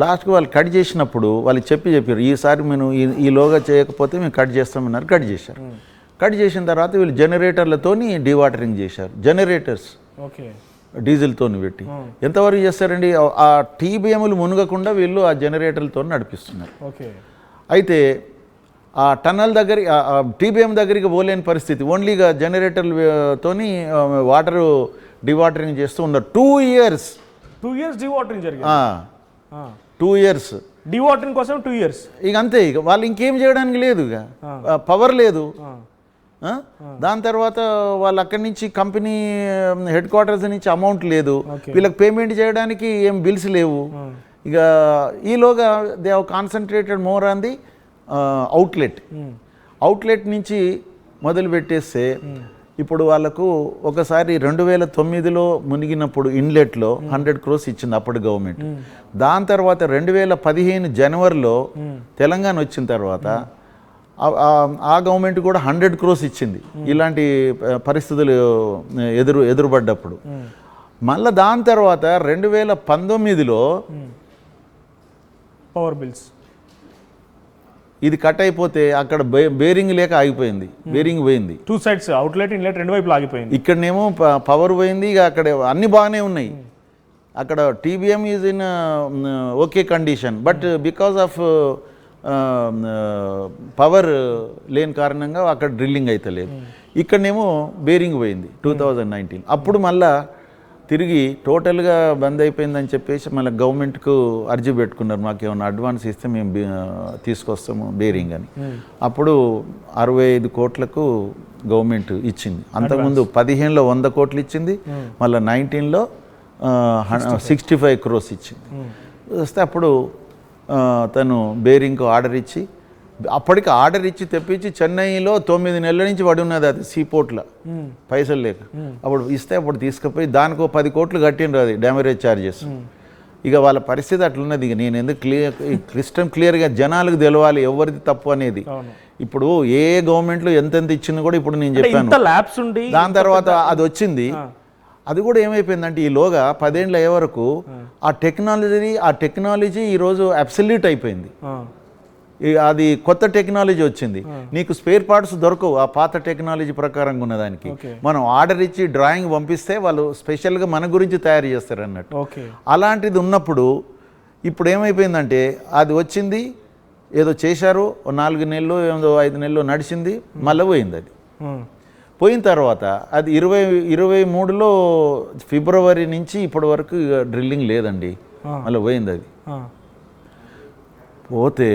లాస్ట్కి వాళ్ళు కట్ చేసినప్పుడు వాళ్ళు చెప్పారు, ఈసారి మేము ఈలోగా చేయకపోతే మేము కట్ చేస్తామన్నారు. కట్ చేశారు. కట్ చేసిన తర్వాత వీళ్ళు జనరేటర్లతోని డివాటరింగ్ చేశారు. జనరేటర్స్ డీజిల్తో పెట్టి ఎంతవరకు చేస్తారండి, ఆ టీబీఎంలు మునగకుండా వీళ్ళు ఆ జనరేటర్లతో నడిపిస్తున్నారు. అయితే ఆ టన్నల్ దగ్గర టీబీఎం దగ్గరికి పోలేని పరిస్థితి, ఓన్లీగా జనరేటర్లతోని వాటర్ డివాటరింగ్ చేస్తూ ఉన్నారు. 2 years డివాటరింగ్ జరిగింది. 2 years డివాటరింగ్ కోసం 2 years. ఇక అంతే, ఇక వాళ్ళు ఇంకేం చేయడానికి లేదు, ఇక పవర్ లేదు. దాని తర్వాత వాళ్ళు అక్కడి నుంచి కంపెనీ హెడ్ క్వార్టర్స్ నుంచి అమౌంట్ లేదు, వీళ్ళకి పేమెంట్ చేయడానికి ఏం బిల్స్ లేవు. ఇక ఈలోగా they have concentrated more on the outlet నుంచి మొదలు పెట్టేస్తే ఇప్పుడు వాళ్ళకు ఒకసారి 2009లో మునిగినప్పుడు ఇన్లెట్లో 100 crores ఇచ్చింది అప్పటి గవర్నమెంట్. దాని తర్వాత 2015 జనవరిలో తెలంగాణ వచ్చిన తర్వాత ఆ గవర్నమెంట్ కూడా 100 crores ఇచ్చింది ఇలాంటి పరిస్థితులు ఎదురుపడ్డప్పుడు. మళ్ళీ దాని తర్వాత 2019లో పవర్ బిల్స్ ఇది కట్ అయిపోతే అక్కడ బేరింగ్ లేక ఆగిపోయింది, బేరింగ్ పోయింది. 2 sides అవుట్లెట్ ఇన్లెట్ రెండు వైపులు ఆగిపోయింది. ఇక్కడనేమో పవర్ పోయింది, ఇక అక్కడ అన్ని బాగానే ఉన్నాయి. అక్కడ TBM is in okay condition, but because of power లేని కారణంగా అక్కడ డ్రిల్లింగ్ అయితే లేదు. ఇక్కడనేమో బేరింగ్ పోయింది 2019. అప్పుడు మళ్ళా తిరిగి టోటల్గా బంద్ అయిపోయిందని చెప్పేసి మళ్ళీ గవర్నమెంట్కు అర్జీ పెట్టుకున్నారు, మాకు ఏమైనా అడ్వాన్స్ ఇస్తే మేము తీసుకొస్తాము బేరింగ్ అని. అప్పుడు 65 కోట్లకు గవర్నమెంట్ ఇచ్చింది. అంతకుముందు 15లో 100 కోట్లు ఇచ్చింది, మళ్ళీ 19లో 65 crores ఇచ్చింది. వస్తే అప్పుడు తను బేరింగ్కు ఆర్డర్ ఇచ్చి, అప్పటికి ఆర్డర్ ఇచ్చి తెప్పించి చెన్నైలో 9 నెలల నుంచి పడి ఉన్నది అది సీపోర్ట్లో పైసలు లేక. అప్పుడు ఇస్తే అప్పుడు తీసుకుపోయి దానికో 10 కోట్లు కట్టిండ్రు అది డ్యామరేజ్ ఛార్జెస్. ఇక వాళ్ళ పరిస్థితి అట్లున్నది. ఇక నేను ఎందుకు క్లియర్గా జనాలకు తెలవాలి ఎవరిది తప్పు అనేది. ఇప్పుడు ఏ గవర్నమెంట్లో ఎంతెంత ఇచ్చింది కూడా ఇప్పుడు నేను చెప్పాను. దాని తర్వాత అది వచ్చింది, అది కూడా ఏమైపోయిందంటే ఈలోగా 10 ఏళ్ళు అయ్యే వరకు ఆ టెక్నాలజీ ఈరోజు అబ్సల్యూట్ అయిపోయింది. అది కొత్త టెక్నాలజీ వచ్చింది, నీకు స్పేర్ పార్ట్స్ దొరకవు ఆ పాత టెక్నాలజీ ప్రకారంగా ఉన్నదానికి. మనం ఆర్డర్ ఇచ్చి డ్రాయింగ్ పంపిస్తే వాళ్ళు స్పెషల్గా మన గురించి తయారు చేస్తారు అన్నట్టు. అలాంటిది ఉన్నప్పుడు ఇప్పుడు ఏమైపోయిందంటే అది వచ్చింది, ఏదో చేశారు, 4 నెలలు ఏదో 5 నెలలు నడిచింది, మళ్ళీ పోయింది. అది పోయిన తర్వాత అది 2023లో ఫిబ్రవరి నుంచి ఇప్పటి వరకు డ్రిల్లింగ్ లేదండి, మళ్ళీ పోయింది. అది పోతే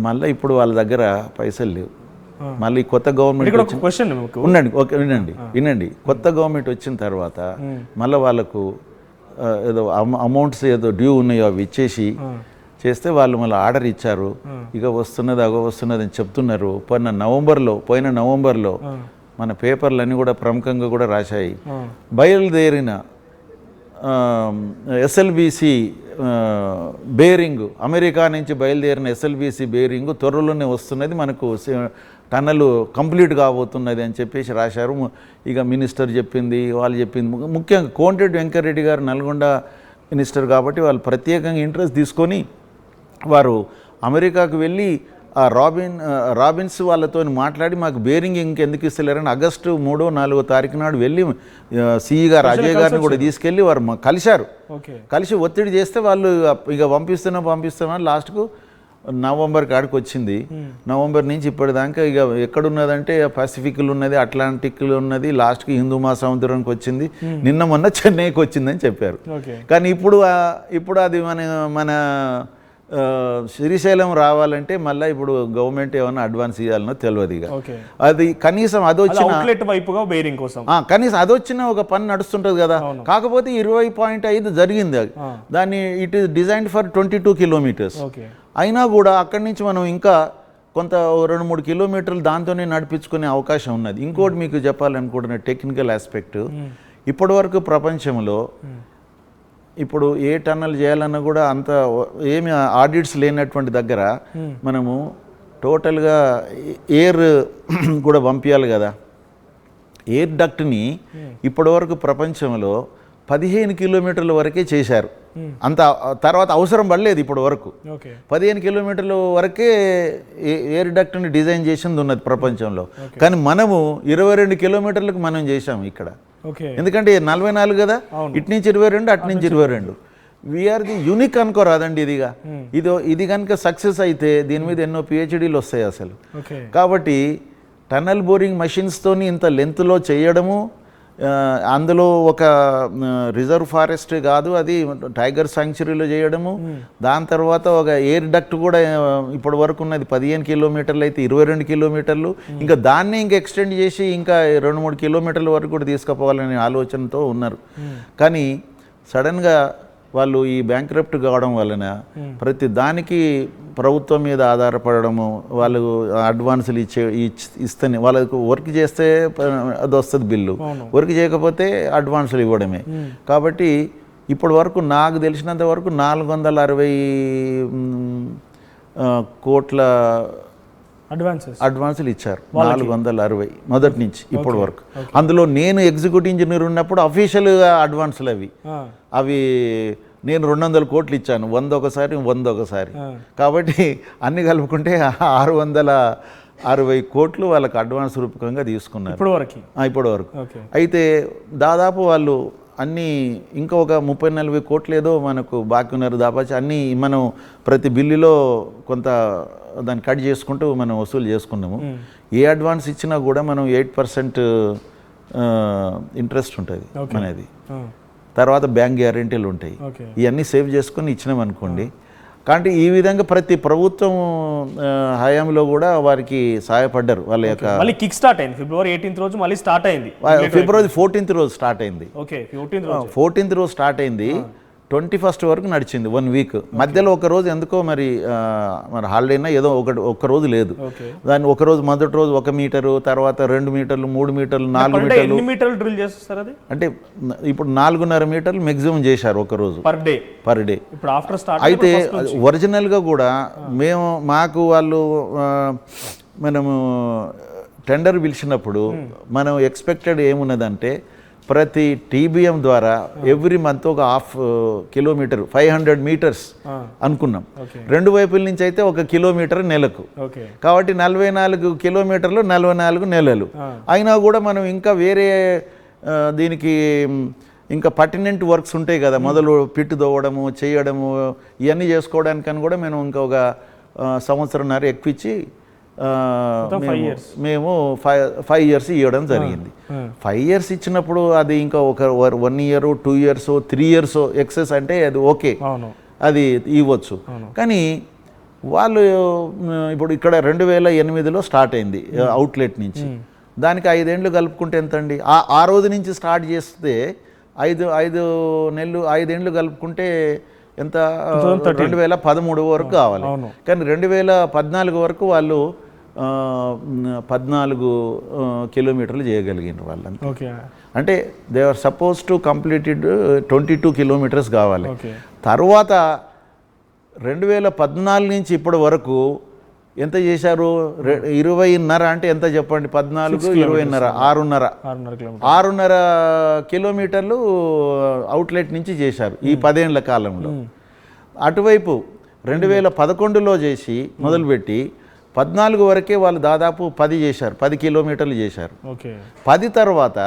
మళ్ళీ ఇప్పుడు వాళ్ళ దగ్గర పైసలు లేవు. మళ్ళీ కొత్త గవర్నమెంట్ వినండి కొత్త గవర్నమెంట్ వచ్చిన తర్వాత మళ్ళీ వాళ్ళకు ఏదో అమౌంట్స్ ఏదో డ్యూ ఉన్నాయో అవి ఇచ్చేసి చేస్తే వాళ్ళు మళ్ళీ ఆర్డర్ ఇచ్చారు. ఇక వస్తున్నది అని చెప్తున్నారు. పోయిన నవంబర్లో మన పేపర్లన్నీ కూడా ప్రముఖంగా కూడా రాశాయి. బయలుదేరిన ఎస్ఎల్బిసి బేరింగ్, అమెరికా నుంచి బయలుదేరిన ఎస్ఎల్బిసి బేరింగ్ త్వరలోనే వస్తున్నది, మనకు టన్నల్ కంప్లీట్ కాబోతున్నది అని చెప్పేసి రాశారు. ఇక మినిస్టర్ చెప్పింది, వాళ్ళు చెప్పింది, ముఖ్యంగా కోమటిరెడ్డి వెంకటరెడ్డి గారు నల్గొండ మినిస్టర్ కాబట్టి వాళ్ళు ప్రత్యేకంగా ఇంట్రెస్ట్ తీసుకొని వారు అమెరికాకు వెళ్ళి ఆ రాబిన్స్ వాళ్ళతో మాట్లాడి మాకు బేరింగ్ ఇంకెందుకు ఇస్తలేరని ఆగస్టు 3-4 తారీఖు నాడు వెళ్ళి సిఈ గారు అజయ్ గారిని కూడా తీసుకెళ్ళి వారు కలిశారు. కలిసి ఒత్తిడి చేస్తే వాళ్ళు ఇక పంపిస్తున్నామని లాస్ట్కు నవంబర్ కాడికి వచ్చింది. నవంబర్ నుంచి ఇప్పటిదాకా ఇక ఎక్కడున్నదంటే పసిఫిక్లు ఉన్నది, అట్లాంటిక్లు ఉన్నది, లాస్ట్కి హిందూ మహాసముద్రానికి వచ్చింది, మొన్న చెన్నైకి వచ్చిందని చెప్పారు. కానీ ఇప్పుడు అది మన శ్రీశైలం రావాలంటే మళ్ళీ ఇప్పుడు గవర్నమెంట్ ఏమైనా అడ్వాన్స్ ఇవ్వాలనో తెలియదు. ఇక అది కనీసం కనీసం అది వచ్చిన ఒక పని నడుస్తుంటుంది కదా. కాకపోతే 20.5 జరిగింది. దాన్ని it is designed for 22 kilometers. అయినా కూడా అక్కడి నుంచి మనం ఇంకా కొంత 2-3 kilometers దాంతోనే నడిపించుకునే అవకాశం ఉన్నది. ఇంకోటి మీకు చెప్పాలనుకుంటున్న టెక్నికల్ ఆస్పెక్ట్, ఇప్పటి వరకు ప్రపంచంలో ఇప్పుడు ఏ టన్నల్ చేయాలన్నా కూడా అంత ఏమి ఆడిట్స్ లేనటువంటి దగ్గర మనము టోటల్గా ఎయిర్ కూడా పంపించాలి కదా. ఎయిర్ డక్ట్ని ఇప్పటి వరకు ప్రపంచంలో 15 kilometers వరకే చేశారు. అంత తర్వాత అవసరం పడలేదు ఇప్పటి వరకు. 15 kilometers వరకే ఎయిర్ డక్ట్ని డిజైన్ చేసింది ఉన్నది ప్రపంచంలో. కానీ మనము 22 kilometers మనం చేసాము ఇక్కడ. ఎందుకంటే 44 కదా, ఇటు నుంచి 22, అటు నుంచి 22. వీఆర్ ది యూనిక్ అనుకోరాదండి. ఇది కనుక సక్సెస్ అయితే దీని మీద ఎన్నో పిహెచ్డీలు వస్తాయి అసలు. కాబట్టి టన్నల్ బోరింగ్ మెషిన్స్తోని ఇంత లెంత్లో చేయడము, అందులో ఒక రిజర్వ్ ఫారెస్ట్ కాదు, అది టైగర్ సాంక్చురీలో చేయడము, దాని తర్వాత ఒక ఎయిర్ డక్ట్ కూడా ఇప్పటి వరకు ఉన్నది 15 kilometers అయితే 22 kilometers, ఇంకా దాన్ని ఇంకా ఎక్స్టెండ్ చేసి ఇంకా 2-3 kilometers వరకు కూడా తీసుకుపోవాలనే ఆలోచనతో ఉన్నారు. కానీ సడన్గా వాళ్ళు ఈ బ్యాంక్రప్ట్ కావడం వలన ప్రతి దానికి ప్రభుత్వం మీద ఆధారపడము, వాళ్ళు అడ్వాన్సులు ఇస్తేనే వాళ్ళకు వర్క్ చేస్తే అది వస్తుంది బిల్లు, వర్క్ చేయకపోతే అడ్వాన్సులు ఇవ్వడమే. కాబట్టి ఇప్పటి వరకు నాకు తెలిసినంత వరకు 460 కోట్ల అడ్వాన్సులు ఇచ్చారు. 460 మొదటి నుంచి ఇప్పటి వరకు. అందులో నేను ఎగ్జిక్యూటివ్ ఇంజనీర్ ఉన్నప్పుడు అఫీషియల్గా అడ్వాన్సులు అవి నేను 200 కోట్లు ఇచ్చాను, 100 ఒకసారి 100 ఒకసారి. కాబట్టి అన్ని కలుపుకుంటే 660 కోట్లు వాళ్ళకి అడ్వాన్స్ రూపకంగా తీసుకున్నారు ఇప్పటి వరకు. అయితే దాదాపు వాళ్ళు అన్నీ ఇంకా ఒక 30-40 కోట్లు ఏదో మనకు బాకీ ఉన్నారు దాపాచి. అన్నీ మనం ప్రతి బిల్లులో కొంత దాన్ని కట్ చేసుకుంటూ మనం వసూలు చేసుకున్నాము. ఏ అడ్వాన్స్ ఇచ్చినా కూడా మనం 8% ఇంట్రెస్ట్ ఉంటుంది అనేది. తర్వాత బ్యాంక్ గ్యారెంటీలు ఉంటాయి. ఇవన్నీ సేవ్ చేసుకుని ఇచ్చినాం అనుకోండి. కాబట్టి ఈ విధంగా ప్రతి ప్రభుత్వం హయాంలో కూడా వారికి సహాయపడ్డారు. వాళ్ళ యొక్క కిక్ స్టార్ట్ అయింది February 18th రోజు, మళ్ళీ స్టార్ట్ అయింది February 14th రోజు స్టార్ట్ అయింది. 14th రోజు స్టార్ట్ అయింది, 21st వరకు నడిచింది 1 వీక్. మధ్యలో ఒక రోజు ఎందుకో మరి హాలిడేనా ఏదో ఒక రోజు లేదు. దాన్ని ఒక రోజు మొదటి రోజు 1 మీటరు, తర్వాత 2 మీటర్లు, 3 మీటర్లు, 4 మీటర్లు డ్రిల్ చేస్తారు. అది అంటే ఇప్పుడు 4.5 మీటర్లు మాక్సిమం చేశారు ఒక రోజు పర్ డే. అయితే ఒరిజినల్గా కూడా మాకు వాళ్ళు మనము టెండర్ పిలిచినప్పుడు మనం ఎక్స్పెక్టెడ్ ఏమున్నదంటే ప్రతి TBM ద్వారా ఎవ్రీ మంత్ ఒక 1/2 కిలోమీటర్ 500 మీటర్స్ అనుకున్నాం. 2 వైపుల నుంచి అయితే 1 కిలోమీటర్ నెలకు. కాబట్టి 44 కిలోమీటర్లు 44 నెలలు. అయినా కూడా మనం ఇంకా వేరే దీనికి ఇంకా పర్టినెంట్ వర్క్స్ ఉంటాయి కదా, మొదలు పిట్టు దోవడము, చేయడము, ఇవన్నీ చేసుకోవడానికని కూడా మేము ఇంకా ఒక 1.5 సంవత్సరం ఎక్కువ ఇచ్చి మేము 5 years ఇవ్వడం జరిగింది. 5 years ఇచ్చినప్పుడు అది ఇంకా ఒక 1 year 2 years 3 years ఎక్సెస్ అంటే అది ఓకే, అది ఇవ్వచ్చు. కానీ వాళ్ళు ఇప్పుడు ఇక్కడ 2008లో స్టార్ట్ అయింది అవుట్లెట్ నుంచి. దానికి 5 ఏళ్ళు కలుపుకుంటే ఎంత అండి? ఆ రోజు నుంచి స్టార్ట్ చేస్తే 5 నెలలు 5 ఏళ్ళు కలుపుకుంటే ఎంత? 2013 వరకు కావాలి. కానీ 2014 వరకు వాళ్ళు 14 కిలోమీటర్లు చేయగలిగిన వాళ్ళంతా. అంటే they are suppose to completed 22 kilometres కావాలి. తర్వాత 2014 నుంచి ఇప్పటి వరకు ఎంత చేశారు? 20.5 అంటే ఎంత చెప్పండి? 14, 20.5, 6.5 కిలోమీటర్లు అవుట్లెట్ నుంచి చేశారు ఈ 10 ఏళ్ల కాలంలో. అటువైపు 2011లో చేసి మొదలుపెట్టి 14 వరకే వాళ్ళు దాదాపు 10 చేశారు, 10 కిలోమీటర్లు చేశారు. 10 తర్వాత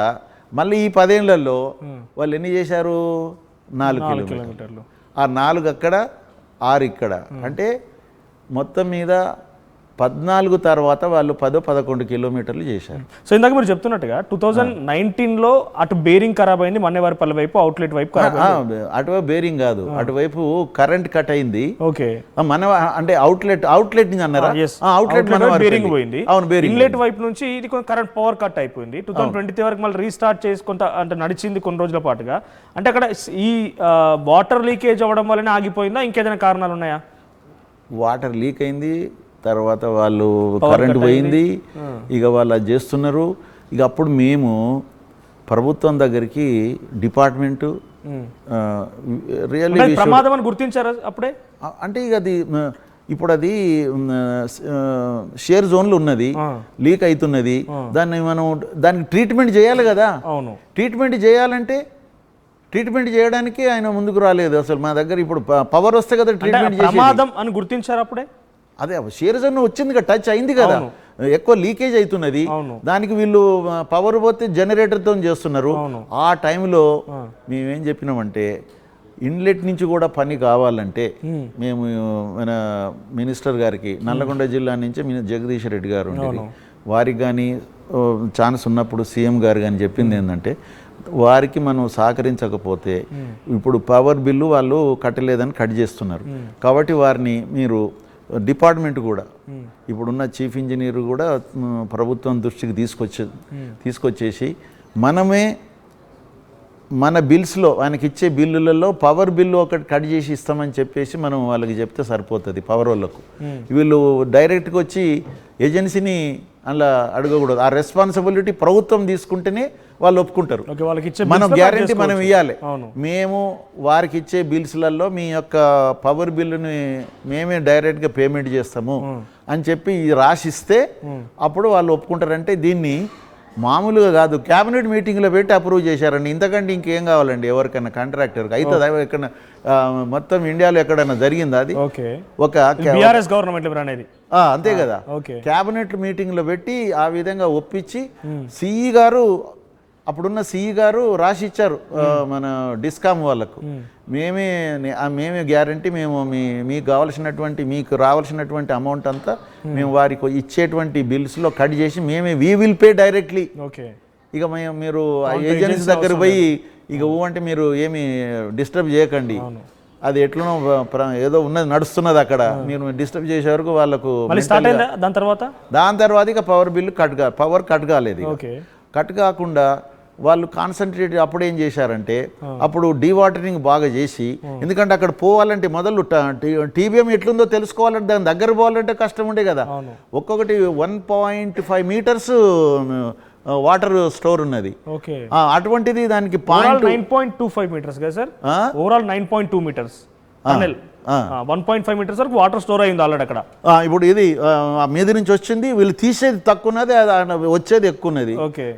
మళ్ళీ ఈ 10 ఏళ్లలో వాళ్ళు ఎన్ని చేశారు? 4 కిలోమీటర్లు. ఆ 4 అక్కడ, 6 ఇక్కడ. అంటే మొత్తం మీద 14 తర్వాత వాళ్ళు 10-11 కిలోమీటర్లు చేశారు. సో ఇందాక మీరు చెప్తున్నట్టుగా 2019లో అటు బేరింగ్ ఖరాబ్ అయింది, మన్నేవారిపల్లి వైపు అవుట్లెట్ వైపు. అటువైపు బేరింగ్ కాదు, అటువైపు కరెంట్ కట్ అయింది. అంటే అవుట్లెట్ నుంచి అన్నారా? అవుట్లెట్ బేరింగ్ పోయింది. ఇన్లెట్ వైపు నుంచి ఇది కరెంట్ పవర్ కట్ అయిపోయింది. 2023 వరకు మళ్ళీ రీస్టార్ట్ చేసి కొంత అంటే నడిచింది కొన్ని రోజుల పాటుగా. అంటే అక్కడ ఈ వాటర్ లీకేజ్ అవ్వడం వల్లనే ఆగిపోయిందా, ఇంకేదైనా కారణాలు ఉన్నాయా? వాటర్ లీక్ అయింది, తర్వాత వాళ్ళు కరెంట్ పోయింది, ఇక వాళ్ళు అది చేస్తున్నారు. ఇక అప్పుడు మేము ప్రభుత్వం దగ్గరికి డిపార్ట్మెంటు రియల్లీ ప్రమాదం అని గుర్తించారా అప్పుడే? అంటే ఇక అది ఇప్పుడు అది షేర్ జోన్లో ఉన్నది, లీక్ అవుతున్నది. దానికి ట్రీట్మెంట్ చేయాలి కదా. ట్రీట్మెంట్ చేయాలంటే ట్రీట్మెంట్ చేయడానికి ఆయన ముందుకు రాలేదు అసలు మా దగ్గర. ఇప్పుడు పవర్ వస్తే కదా ట్రీట్మెంట్ ప్రమాదం అని గుర్తించారు అప్పుడే. అదే షేర్ జోన్ వచ్చింది కదా, టచ్ అయింది కదా, ఎక్కువ లీకేజ్ అవుతున్నది. దానికి వీళ్ళు పవర్ పోతే జనరేటర్తో చేస్తున్నారు. ఆ టైంలో మేమేం చెప్పినామంటే ఇన్లెట్ నుంచి కూడా పని కావాలంటే మేము మన మినిస్టర్ గారికి, నల్లగొండ జిల్లా నుంచి జగదీష్ రెడ్డి గారు ఉండేది, వారికి కానీ ఛాన్స్ ఉన్నప్పుడు సీఎం గారు కానీ చెప్పింది ఏంటంటే వారికి మనం సహకరించకపోతే ఇప్పుడు పవర్ బిల్లు వాళ్ళు కట్టలేదని కట్ చేస్తున్నారు. కాబట్టి వారిని మీరు డిపార్ట్మెంట్ కూడా ఇప్పుడున్న చీఫ్ ఇంజనీర్ కూడా ప్రభుత్వం దృష్టికి తీసుకొచ్చేసి మనమే మన బిల్స్లో ఆయనకి ఇచ్చే బిల్లులలో పవర్ బిల్లు ఒకటి కట్ చేసి ఇస్తామని చెప్పేసి మనం వాళ్ళకి చెప్తే సరిపోతుంది పవర్ వాళ్ళకు. వీళ్ళు డైరెక్ట్గా వచ్చి ఏజెన్సీని అలా అడగకూడదు. ఆ రెస్పాన్సిబిలిటీ ప్రభుత్వం తీసుకుంటేనే వాళ్ళు ఒప్పుకుంటారు. మనం గ్యారంటీ మనం ఇవ్వాలి. మేము వారికి ఇచ్చే బిల్స్లలో మీ యొక్క పవర్ బిల్లుని మేమే డైరెక్ట్గా పేమెంట్ చేస్తాము అని చెప్పి రాసిస్తే అప్పుడు వాళ్ళు ఒప్పుకుంటారంటే దీన్ని మామూలుగా కాదు, క్యాబినెట్ మీటింగ్లో పెట్టి అప్రూవ్ చేశారండి. ఇంతకంటే ఇంకేం కావాలండి ఎవరికైనా కాంట్రాక్టర్కి? అవుతుందా? ఎక్కడ మొత్తం ఇండియాలో ఎక్కడైనా జరిగిందా అది? ఒక గవర్నమెంట్ అంతే కదా. క్యాబినెట్ మీటింగ్లో పెట్టి ఆ విధంగా ఒప్పించి సిఈ గారు, అప్పుడున్న సిఈ గారు రాసి ఇచ్చారు మన డిస్కామ్ వాళ్ళకు, మేమే గ్యారంటీ, మేము మీకు కావాల్సినటువంటి మీకు రావాల్సినటువంటి అమౌంట్ అంతా మేము వారికి ఇచ్చేటువంటి బిల్స్లో కట్ చేసి మేమే వీ విల్ పే డైరెక్ట్లీ. ఇక మీరు ఏజెన్సీ దగ్గర పోయి ఇక అంటే మీరు ఏమి డిస్టర్బ్ చేయకండి, అది ఎట్లనో ఏదో ఉన్నది నడుస్తున్నది అక్కడ, మీరు డిస్టర్బ్ చేసే వరకు వాళ్ళకు. దాని తర్వాత ఇక పవర్ కట్ కాలేదు. కట్ కాకుండా వాళ్ళు కాన్సన్ట్రేట్ అప్పుడు ఏం చేశారంటే అప్పుడు డీవాటరింగ్ బాగా చేసి, ఎందుకంటే అక్కడ పోవాలంటే మొదలు టీబీఎం ఎట్లుందో తెలుసుకోవాలంటే దాని దగ్గర పోవాలంటే కష్టం ఉండే కదా. ఒక్కొక్కటి 1.5 మీటర్స్ వాటర్ స్టోర్ ఉన్నది. అటువంటిది దానికి 9.25 మీటర్స్ కదా సార్, ఓవరాల్ 9.2 మీటర్స్ 1.5 మీటర్స్ వరకు వాటర్ స్టోర్ అయింది ఆల్రెడీ అక్కడ. ఇప్పుడు ఇది మీద నుంచి వచ్చింది, వీళ్ళు తీసేది తక్కువ ఉన్నది, వచ్చేది ఎక్కువ ఉన్నది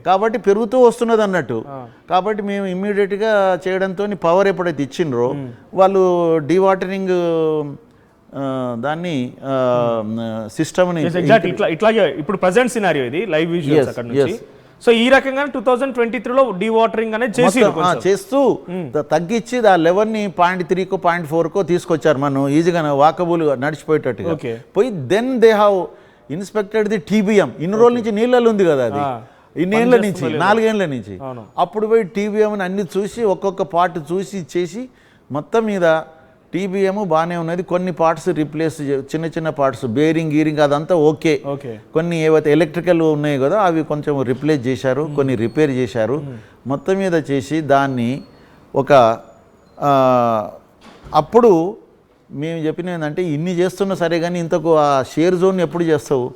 కాబట్టి పెరుగుతూ వస్తున్నది అన్నట్టు. కాబట్టి మేము ఇమ్మీడియట్గా చేయడంతో పవర్ ఎప్పుడైతే ఇచ్చిండ్రో వాళ్ళు డీవాటరింగ్ దాన్ని సిస్టమ్ని ఇట్లాగే ఇప్పుడు ప్రెజెంట్ సినారియో ఇది లైవ్ విజువల్స్ అక్కడ నుంచి. సో ఈ రకంగా 2023లో డీవాటరింగ్ అనేది చేస్తూ తగ్గించి ఆ లెవెల్ని 0.3కో 0.4కో తీసుకొచ్చారు. మనం ఈజీగా వాకబుల్ నడిచిపోయేటట్టుగా పోయి then they have inspected the TBM. ఇన్ని రోజుల నుంచి నీళ్ళలో ఉంది కదా అది, ఇన్నేళ్ల నుంచి 4 ఏళ్ల నుంచి. అప్పుడు పోయి టీబీఎంని అన్ని చూసి ఒక్కొక్క పార్ట్ చూసి చేసి మొత్తం మీద టీబీఎం బాగానే ఉన్నది. కొన్ని పార్ట్స్ రిప్లేస్, చిన్న చిన్న పార్ట్స్ బేరింగ్ గీరింగ్ అదంతా ఓకే. కొన్ని ఏవైతే ఎలక్ట్రికల్ ఉన్నాయి కదా అవి కొంచెం రిప్లేస్ చేశారు, కొన్ని రిపేర్ చేశారు. మొత్తం మీద చేసి దాన్ని ఒక అప్పుడు మేము చెప్పిన ఏంటంటే ఇన్ని చేస్తున్నా సరే కానీ ఇంతకు ఆ షేర్ జోన్ ఎప్పుడు చేస్తావు,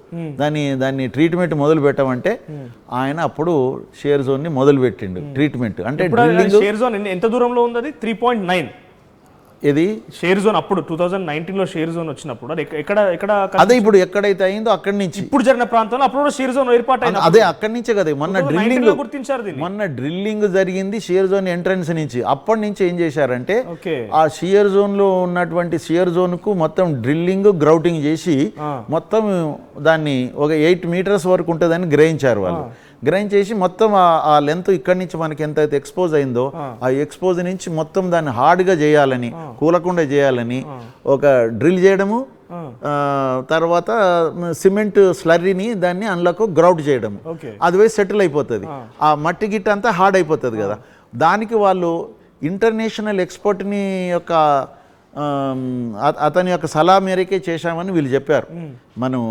దాన్ని ట్రీట్మెంట్ మొదలు పెట్టమంటే ఆయన అప్పుడు షేర్ జోన్ని మొదలు పెట్టిండు ట్రీట్మెంట్. అంటే షేర్ జోన్ ఎంత దూరంలో ఉంది? అది 3.9. ఇది షేర్ జోన్ అప్పుడు 2019లో షేర్ జోన్ వచ్చినప్పుడు అది ఎక్కడ అదే ఇప్పుడు ఎక్కడైతే అయిందో అక్కడి నుంచి ఇప్పుడు జరిగిన ప్రాంతంలో అప్పుడు షేర్ జోన్ ఏర్పాటు అదే అక్కడి నుంచే కదా. మొన్న డ్రిల్లింగ్ జరిగింది షేర్ జోన్ ఎంట్రన్స్ నుంచి. అప్పటి నుంచి ఏం చేశారంటే ఆ షియర్ జోన్ లో ఉన్నటువంటి షియర్ జోన్ కు మొత్తం డ్రిల్లింగ్ గ్రౌటింగ్ చేసి మొత్తం దాన్ని ఒక 8 మీటర్స్ వరకు ఉంటుందని గ్రహించారు వాళ్ళు. గ్రైండ్ చేసి మొత్తం ఆ లెంత్ ఇక్కడి నుంచి మనకి ఎంతైతే ఎక్స్పోజ్ అయిందో ఆ ఎక్స్పోజ్ నుంచి మొత్తం దాన్ని హార్డ్గా చేయాలని, కూలకుండా చేయాలని ఒక డ్రిల్ చేయడము, తర్వాత సిమెంట్ స్లర్రీని దాన్ని అందులోకి గ్రౌట్ చేయడము, అది పోయి సెటిల్ అయిపోతుంది. ఆ మట్టి గిట్ట అంతా హార్డ్ అయిపోతుంది కదా. దానికి వాళ్ళు ఇంటర్నేషనల్ ఎక్స్పర్ట్ని యొక్క అతని యొక్క సలహా మేరకే చేశామని వీళ్ళు చెప్పారు. మనం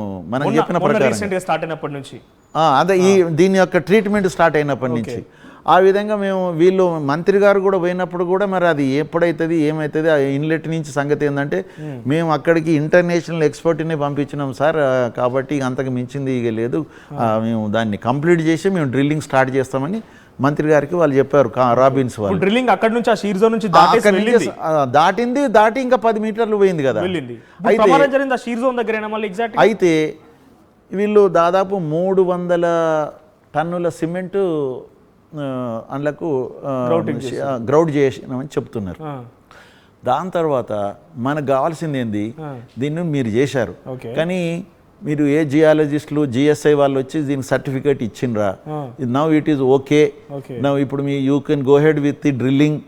చెప్పిన ప్రకారం అదే దీని యొక్క ట్రీట్మెంట్ స్టార్ట్ అయినప్పటి నుంచి ఆ విధంగా వీళ్ళు మంత్రి గారు కూడా పోయినప్పుడు కూడా మరి అది ఎప్పుడైతుంది ఏమవుతుంది ఆ ఇన్లెట్ నుంచి సంగతి ఏంటంటే మేము అక్కడికి ఇంటర్నేషనల్ ఎక్స్పర్ట్ని పంపించినాం సార్, కాబట్టి అంతకు మించింది ఇక లేదు, మేము దాన్ని కంప్లీట్ చేసి మేము డ్రిల్లింగ్ స్టార్ట్ చేస్తామని మంత్రి గారికి వాళ్ళు చెప్పారు. రాబిన్స్ వాళ్ళు డ్రిల్లింగ్ అక్కడ నుంచి ఆ షేర్ జోన్ నుంచి దాటి ఇంకా 10 మీటర్లు పోయింది కదా. అయితే వీళ్ళు దాదాపు 300 టన్నుల సిమెంటు అందులకు గ్రౌట్ చేసినామని చెప్తున్నారు. దాని తర్వాత మనకు కావాల్సింది ఏంది, దీన్ని మీరు చేశారు కానీ మీరు ఏ జియాలజిస్టులు జిఎస్ఐ వాళ్ళు వచ్చి దీనికి సర్టిఫికేట్ ఇచ్చిండ్రా, now it is okay, now ఇప్పుడు మీ you can go ahead with the drilling,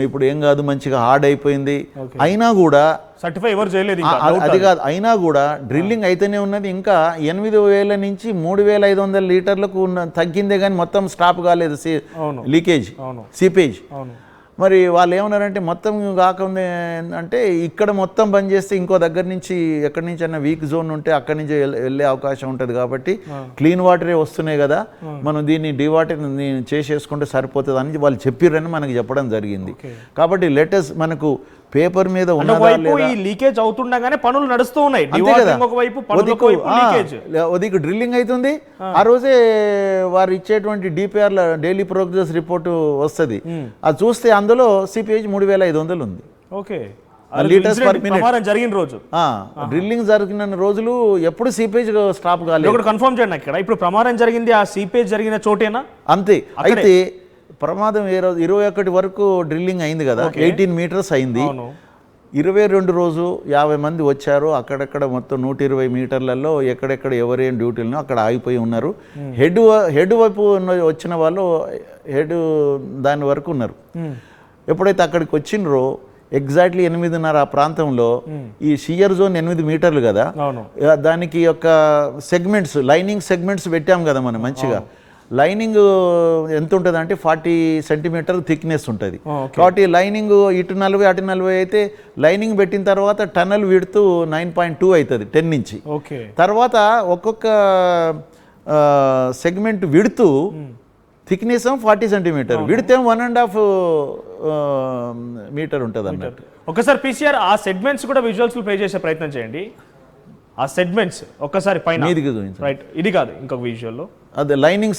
ఇప్పుడు ఏం కాదు మంచిగా హార్డ్ అయిపోయింది. అయినా కూడా సర్టిఫై ఎవరు చేయలేదు, అది కాదు, అయినా కూడా డ్రిల్లింగ్ అయితేనే ఉన్నది. ఇంకా 8,000 నుంచి 3,500 లీటర్లకు తగ్గిందే కానీ మొత్తం స్టాప్ కాలేదు లీకేజ్, సీపేజ్. మరి వాళ్ళు ఏమన్నారంటే మొత్తం కాకుండా అంటే ఇక్కడ మొత్తం బంద్ చేస్తే ఇంకో దగ్గర నుంచి ఎక్కడి నుంచి అన్న వీక్ జోన్ ఉంటే అక్కడి నుంచి వెళ్ళే అవకాశం ఉంటుంది కాబట్టి క్లీన్ వాటరే వస్తున్నాయి కదా, మనం దీన్ని డివాటర్ చేసేసుకుంటే సరిపోతుంది అని వాళ్ళు చెప్పిర్రని మనకి చెప్పడం జరిగింది. కాబట్టి లెటర్స్ మనకు పేపర్ మీద లీకేజ్ అవుతుండగానే పనులు నడుస్తూ ఉన్నాయి, డ్రిల్లింగ్ అవుతుంది. ఆ రోజే వారు ఇచ్చేటువంటి డిపిఆర్ల డైలీ ప్రోగ్రెస్ రిపోర్టు వస్తుంది, అది చూస్తే అందులో సిపిహెచ్ 3500 ఉంది. ఓకే, లీటర్స్ పర్ మినిట్ జరిగిన రోజు డ్రిల్లింగ్ జరిగిన రోజులు ఎప్పుడు సిపిహెచ్ స్టాప్ కాలేదు. కన్ఫర్మ్ చేయండి, ఇక్కడ ఇప్పుడు ప్రమాదం జరిగింది ఆ సిపిహెచ్ జరిగిన చోటేనా? అంతే. అయితే ప్రమాదం 21 వరకు డ్రిల్లింగ్ అయింది కదా, 18 మీటర్స్ అయింది. 22 రోజు 50 మంది వచ్చారు, అక్కడక్కడ మొత్తం 120 మీటర్లలో ఎక్కడెక్కడ ఎవరేం డ్యూటీలను అక్కడ ఆగిపోయి ఉన్నారు. హెడ్ వైపు వచ్చిన వాళ్ళు దాని వరకు ఉన్నారు. ఎప్పుడైతే అక్కడికి వచ్చిండ్రో ఎగ్జాక్ట్లీ 8:30 ఆ ప్రాంతంలో ఈ షియర్ జోన్ 8 మీటర్లు కదా, దానికి యొక్క సెగ్మెంట్స్ లైనింగ్ సెగ్మెంట్స్ పెట్టాం కదా మనం మంచిగా. లైనింగ్ ఎంత ఉంటుంది అంటే 40 సెంటీమీటర్ థిక్నెస్ ఉంటుంది. కాబట్టి లైనింగ్ ఇటు 40 అటు 40 అయితే లైనింగ్ పెట్టిన తర్వాత టన్నల్ విడ్త్ 9.2 అవుతుంది 10 నుంచి. తర్వాత ఒక్కొక్క segment width thickness 40 centimetre, width 1.5 metre ఉంటుంది అన్నట్టు. ఒకసారి పీసీఆర్ ఆ సెగ్మెంట్స్ కూడా విజువల్స్ ప్లే చేసే ప్రయత్నం చేయండి. ఆ సెగ్మెంట్స్ ఒక్కసారి పైన రైట్, ఇది కాదు ఇంకొక విజువల్లో అదే లైనింగ్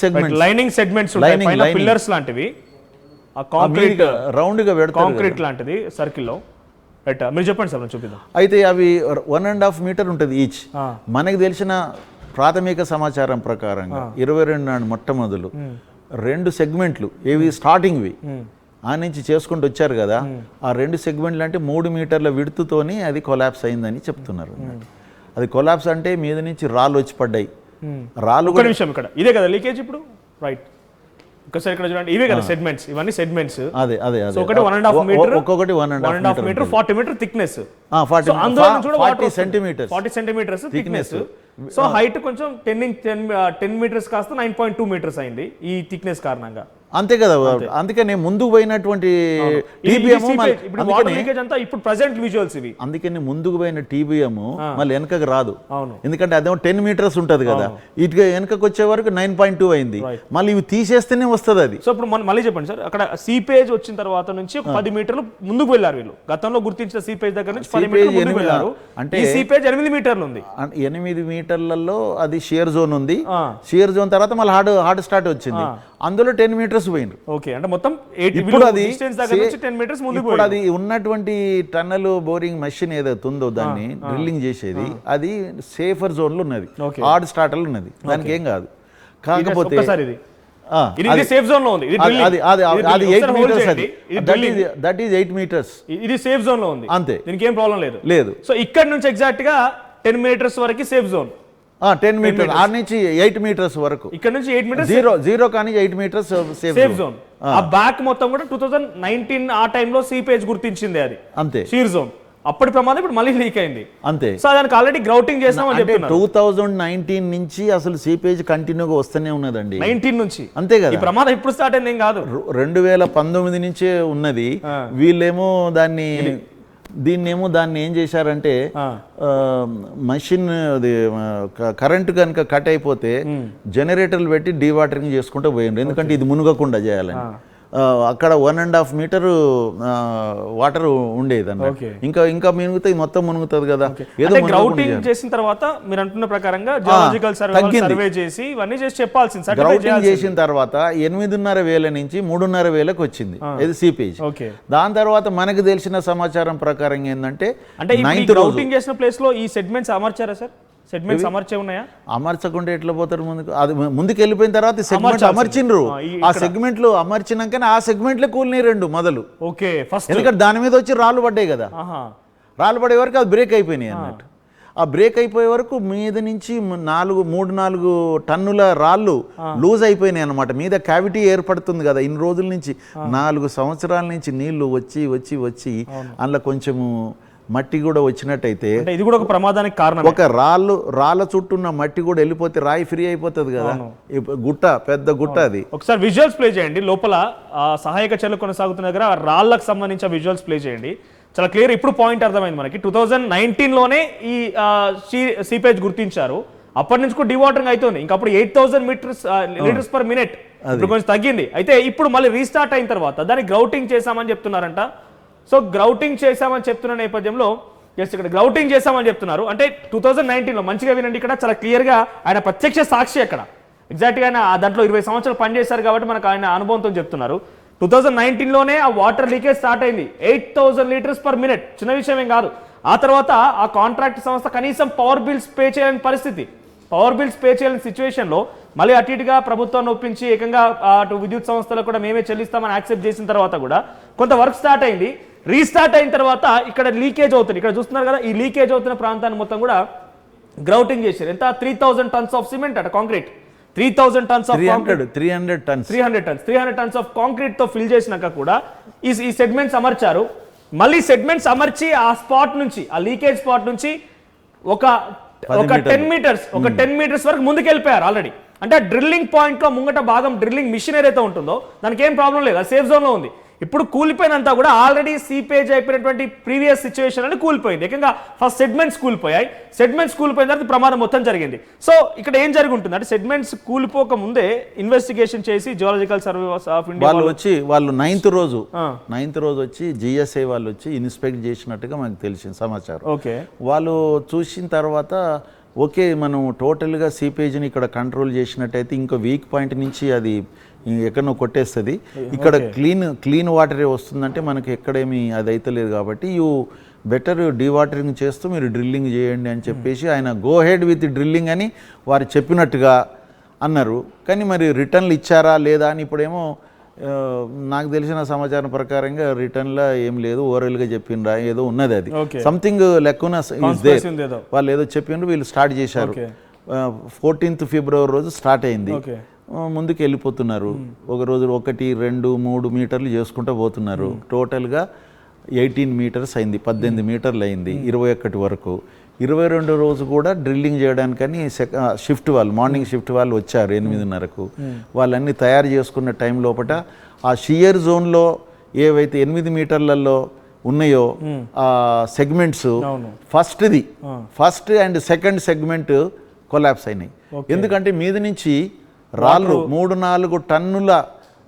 సెగ్మెంట్స్ పైన పిల్లర్స్ లాంటివి, ఆ కాంక్రీట్ రౌండ్ గా పెడతారు, కాంక్రీట్ లాంటిది సర్కిల్ లో రైట్. మీరు చెప్పండి సార్, చూపిద్దాం. అయితే అవి 1.5 మీటర్ ఉంటుంది ఈచ్. మనకు తెలిసిన ప్రాథమిక సమాచారం ప్రకారంగా 22 నాడు మొట్టమొదలు 2 సెగ్మెంట్లు ఏవి స్టార్టింగ్వి ఆ నుంచి చేసుకుంటూ వచ్చారు కదా, ఆ 2 సెగ్మెంట్లు అంటే 3 మీటర్ల విడుతుతోని అది కొలాప్స్ అయిందని చెప్తున్నారు. అది కొలాప్స్ అంటే మీద నుంచి రాళ్ళు వచ్చి పడ్డాయి. రాళ్ళు ఒక నిమిషం, ఇక్కడ ఇదే కదా లీకేజ్ ఇప్పుడు రైట్. ఒకసారి ఇక్కడ చూడండి, ఇవే కదా సెగ్మెంట్స్, ఇవన్నీ సెగ్మెంట్స్. అదే అదే అదే, ఒకటి 1.5 మీటర్, ఒక్కొక్కటి 1.5 metre, 40 metre thickness, 40 centimetres, 40 centimetres thickness. So height కొంచెం 10 మీటర్స్ కాస్త 9.2 మీటర్స్ అయింది ఈ థిక్నెస్ కారణంగా. అంతే కదా, అందుకనే ముందుకు పోయినటువంటి టీబీఎం ఇప్పుడు ప్రెజెంట్ విజువల్స్ ఇవి, అందుకని ముందుకు పోయిన టీబీఎం మళ్ళీ వెనకకు రాదు. ఎందుకంటే అదేమో 10 మీటర్స్ ఉంటది కదా, ఇటుగా వెనకకు వచ్చే వరకు 9.2 అయింది, మళ్ళీ ఇవి తీసేస్తేనే వస్తుంది అది. సో ఇప్పుడు మళ్ళీ చెప్పండి సార్, అక్కడ సీపేజ్ వచ్చిన తర్వాత నుంచి 10 మీటర్లు ముందుకు వెళ్ళారు వీళ్ళు. గతంలో గుర్తించిన సీపేజ్ దగ్గర నుంచి 10 మీటర్లు ముందుకు వెళ్ళారు. అంటే సీపేజ్ 8 మీటర్లు ఉంది, 8 మీటర్లలో అది షియర్ జోన్ ఉంది. షియర్ జోన్ తర్వాత మళ్ళీ హార్డ్ స్టార్ట్ వచ్చింది, అందులో 10 మీటర్స్ పోయింది. ఓకే, అంటే మొత్తం ఇప్పుడు అది 10 మీటర్స్ ముందుకు. ఇప్పుడు అది ఉన్నటువంటి టన్నల్ బోరింగ్ మెషిన్ ఏదైతే ఉందో దాన్ని డ్రిల్లింగ్ చేసేది అది సేఫర్ జోన్ లో ఉన్నది, హార్డ్ స్టార్టర్ ఉన్నది, దానికి ఏం కాదు. కాకపోతే ఇది సేఫ్ జోన్ లో ఉంది, అది 8 మీటర్స్, అది దట్ ఈస్ 8 మీటర్స్, ఇది సేఫ్ జోన్ లో ఉంది అంతే, దీనికి ఏం ప్రాబ్లం లేదు. సో ఇక్కడ నుంచి ఎగ్జాక్ట్ గా 10 మీటర్స్ వరకు సేఫ్ జోన్, 10 మీటర్స్ ఆ నుంచి 8 మీటర్స్ వరకు, ఇక్కడ నుంచి 8 మీటర్స్ జీరో కానీ 8 మీటర్స్ సేఫ్ జోన్. ఆ బ్యాక్ మొత్తం కూడా 2019 ఆ టైంలో సీపేజ్ గుర్తించింది, అది అంతే షీర్ జోన్. అప్పటి ప్రమాదం ఇప్పుడు మళ్ళీ లీక్ అయింది అంతే. సో దానికి ఆల్రెడీ గ్రౌటింగ్ చేసామని చెప్తున్నారు. 2019 నుంచి అసలు సీపేజ్ కంటిన్యూగా వస్తూనే ఉన్నదండి, 19 నుంచి అంతే కదా. ఈ ప్రమాదం ఇప్పుడు స్టార్ట్ అయింది ఏం కాదు, 2019 నుంచే ఉన్నది. వీళ్ళేమో దాన్ని ఏం చేశారంటే మెషిన్ అది కరెంట్ కనుక కట్ అయిపోతే జనరేటర్లు పెట్టి డీవాటరింగ్ చేసుకుంటూ పోయిండ్రు, ఎందుకంటే ఇది మునగకుండా చేయాలని. అక్కడ 1.5 మీటర్ వాటర్ ఉండేది అన్న, ఇంకా మునుగుతాయి, మొత్తం మునుగుతుంది కదా. ఏదో గ్రౌటింగ్ చేసిన తర్వాత మీరు అంటున్న ప్రకారంగా జియోలాజికల్ సర్వే చేసి ఇవన్నీ చేసి చెప్పాల్సింది. గ్రౌటింగ్ చేసిన తర్వాత 8,500 నుంచి 3,500 వచ్చింది ఇది సీపేజ్. దాని తర్వాత మనకు తెలిసిన సమాచారం ప్రకారం ఏంటంటే, అంటే గ్రౌటింగ్ చేసిన ప్లేస్ లో ఈ సెగ్మెంట్స్ అమర్చారా సార్? సెగ్మెంట్స్ అమర్చే ఉన్నాయా? అమర్చకుండా ఎట్లా పోతారు ముందుకు? అది ముందుకు వెళ్ళిపోయిన తర్వాత సెగ్మెంట్ అమర్చిండ్రు, ఆ సెగ్మెంట్లు అమర్చినాకనే ఆ సెగ్మెంట్లే కూలినాయి 2 మొదలు. ఓకే, ఫస్ట్ ఎందుకంటే దాని మీద వచ్చి రాళ్ళు పడ్డాయి కదా, రాళ్ళు పడే వరకు అది బ్రేక్ అయిపోయినాయి అన్నట్టు. ఆ బ్రేక్ అయిపోయే వరకు మీద నుంచి 3-4 టన్నుల రాళ్ళు లూజ్ అయిపోయినాయి అనమాట. మీద క్యావిటీ ఏర్పడుతుంది కదా, ఇన్ని రోజుల నుంచి 4 సంవత్సరాల నుంచి నీళ్లు వచ్చి అందులో కొంచెము మట్టి కూడా వచ్చినట్టయితే అంటే ఇది కూడా ఒక ప్రమాదానికి కారణం. ఒక రాళ్ళ చుట్టూ ఉన్న మట్టి కూడా వెళ్ళిపోతే రాయి ఫ్రీ అయిపోతుంది కదా, గుట్ట పెద్ద గుట్ట అది. ఒకసారి విజువల్స్ ప్లే చేయండి, లోపల సహాయక చర్యలు కొనసాగుతున్న దగ్గర రాళ్ళకు సంబంధించిన విజువల్స్ ప్లే చేయండి. చాలా క్లియర్ ఇప్పుడు పాయింట్ అర్థమైంది మనకి. 2019లోనే ఈ సీపేజ్ గుర్తించారు, అప్పటి నుంచి కూడా డివాటరింగ్ అవుతుంది. ఇంకప్పుడు 8000 లీటర్స్ పర్ మినిట్, ఇప్పుడు కొంచెం తగ్గింది. అయితే ఇప్పుడు మళ్ళీ రీస్టార్ట్ అయిన తర్వాత దాన్ని గ్రౌటింగ్ చేశామని చెప్తున్నారంట. సో గ్రౌటింగ్ చేశామని చెప్తున్న నేపథ్యంలో జస్ట్ ఇక్కడ గ్రౌటింగ్ చేశామని చెప్తున్నారు. అంటే 2019లో మంచిగా వినండి, ఇక్కడ చాలా క్లియర్గా ఆయన ప్రత్యక్ష సాక్షి అక్కడ ఎగ్జాక్ట్గా ఆయన దాంట్లో 20 సంవత్సరాలు పనిచేశారు కాబట్టి మనకు ఆయన అనుభవంతో చెప్తున్నారు. 2019లోనే ఆ వాటర్ లీకేజ్ స్టార్ట్ అయింది, 8000 లీటర్స్ పర్ మినిట్, చిన్న విషయం ఏం కాదు. ఆ తర్వాత ఆ కాంట్రాక్ట్ సంస్థ కనీసం పవర్ బిల్స్ పే చేయలేని పరిస్థితి, పవర్ బిల్స్ పే చేయలేని సిచ్యువేషన్లో మళ్ళీ అటు ఇటుగా ప్రభుత్వాన్ని ఒప్పించి ఏకంగా అటు విద్యుత్ సంస్థలకు కూడా మేమే చెల్లిస్తామని యాక్సెప్ట్ చేసిన తర్వాత కూడా కొంత వర్క్ స్టార్ట్ అయింది. రీస్టార్ట్ అయిన తర్వాత ఇక్కడ లీకేజ్ అవుతుంది, ఇక్కడ చూస్తున్నారు కదా, ఈ లీకేజ్ అవుతున్న ప్రాంతాన్ని మొత్తం కూడా గ్రౌటింగ్ చేశారు. ఎంత 3000 టన్స్ ఆఫ్ సిమెంట్ అట concrete, 3000 tons of 300 tons of concrete తో ఫిల్ చేసినాక కూడా ఈ సెగ్మెంట్స్ అమర్చారు. మళ్ళీ సెగ్మెంట్స్ అమర్చి ఆ స్పాట్ నుంచి, ఆ లీకేజ్ స్పాట్ నుంచి ఒక 10 మీటర్స్ వరకు ముందుకు వెళ్ళిపోయారు ఆల్రెడీ. అంటే డ్రిల్లింగ్ పాయింట్ లో ముంగట భాగం డ్రిల్లింగ్ మిషన్ ఏదైతే ఉంటుందో దానికి ఏం ప్రాబ్లం లేదు, సేఫ్ జోన్ లో ఉంది. ఇప్పుడు కూలిపోయినంతా కూడా ఆల్రెడీ సీపేజ్ అయిపోయినటువంటి ప్రీవియస్ సిచ్యువేషన్ అని కూలిపోయింది. ఏకంగా ఫస్ట్ సెగ్మెంట్స్ కూలిపోయాయి, సెగ్మెంట్స్ కూలిపోయిన తర్వాత ప్రమాదం మొత్తం జరిగింది. సో ఇక్కడ ఏం జరిగి ఉంటుంది అంటే సెగ్మెంట్స్ కూలిపోక ముందే ఇన్వెస్టిగేషన్ చేసి జియోలాజికల్ సర్వే ఆఫ్ ఇండియా వాళ్ళు 9th రోజు వచ్చి జిఎస్ఐ వాళ్ళు వచ్చి ఇన్స్పెక్ట్ చేసినట్టుగా మనకు తెలిసిన సమాచారం. ఓకే, వాళ్ళు చూసిన తర్వాత ఓకే మనం టోటల్గా సీపేజ్ని ఇక్కడ కంట్రోల్ చేసినట్టయితే ఇంకో వీక్ పాయింట్ నుంచి అది ఎక్కడో కొట్టేస్తుంది, ఇక్కడ క్లీన్ వాటరే వస్తుందంటే మనకి ఎక్కడేమి అది అయితే లేదు. కాబట్టి బెటర్ డీవాటరింగ్ చేస్తూ మీరు డ్రిల్లింగ్ చేయండి అని చెప్పేసి ఆయన గో హెడ్ విత్ డ్రిల్లింగ్ అని వారు చెప్పినట్టుగా అన్నారు. కానీ మరి రిటర్న్లు ఇచ్చారా లేదా అని ఇప్పుడేమో నాకు తెలిసిన సమాచారం ప్రకారంగా రిటర్న్లో ఏం లేదు, ఓరల్గా చెప్పిండ్రా ఏదో ఉన్నది, అది సంథింగ్ లెక్కున వాళ్ళు ఏదో చెప్పిండ్రు, వీళ్ళు స్టార్ట్ చేశారు. 14th ఫిబ్రవరి రోజు స్టార్ట్ అయింది, ముందుకు వెళ్ళిపోతున్నారు. ఒక రోజు 1, 2, 3 మీటర్లు చేసుకుంటూ పోతున్నారు. టోటల్గా 18 మీటర్స్ అయింది, 18 మీటర్లు అయింది 21 వరకు. 22 రోజు కూడా డ్రిల్లింగ్ చేయడానికని షిఫ్ట్ వాళ్ళు, మార్నింగ్ షిఫ్ట్ వాళ్ళు వచ్చారు 8:30కు. వాళ్ళన్నీ తయారు చేసుకున్న టైం లోపల ఆ షియర్ జోన్లో ఏవైతే 8 మీటర్లలో ఉన్నాయో ఆ segments first and second segment collapse అయినాయి. ఎందుకంటే మీద నుంచి రాళ్ళు 3-4 టన్నుల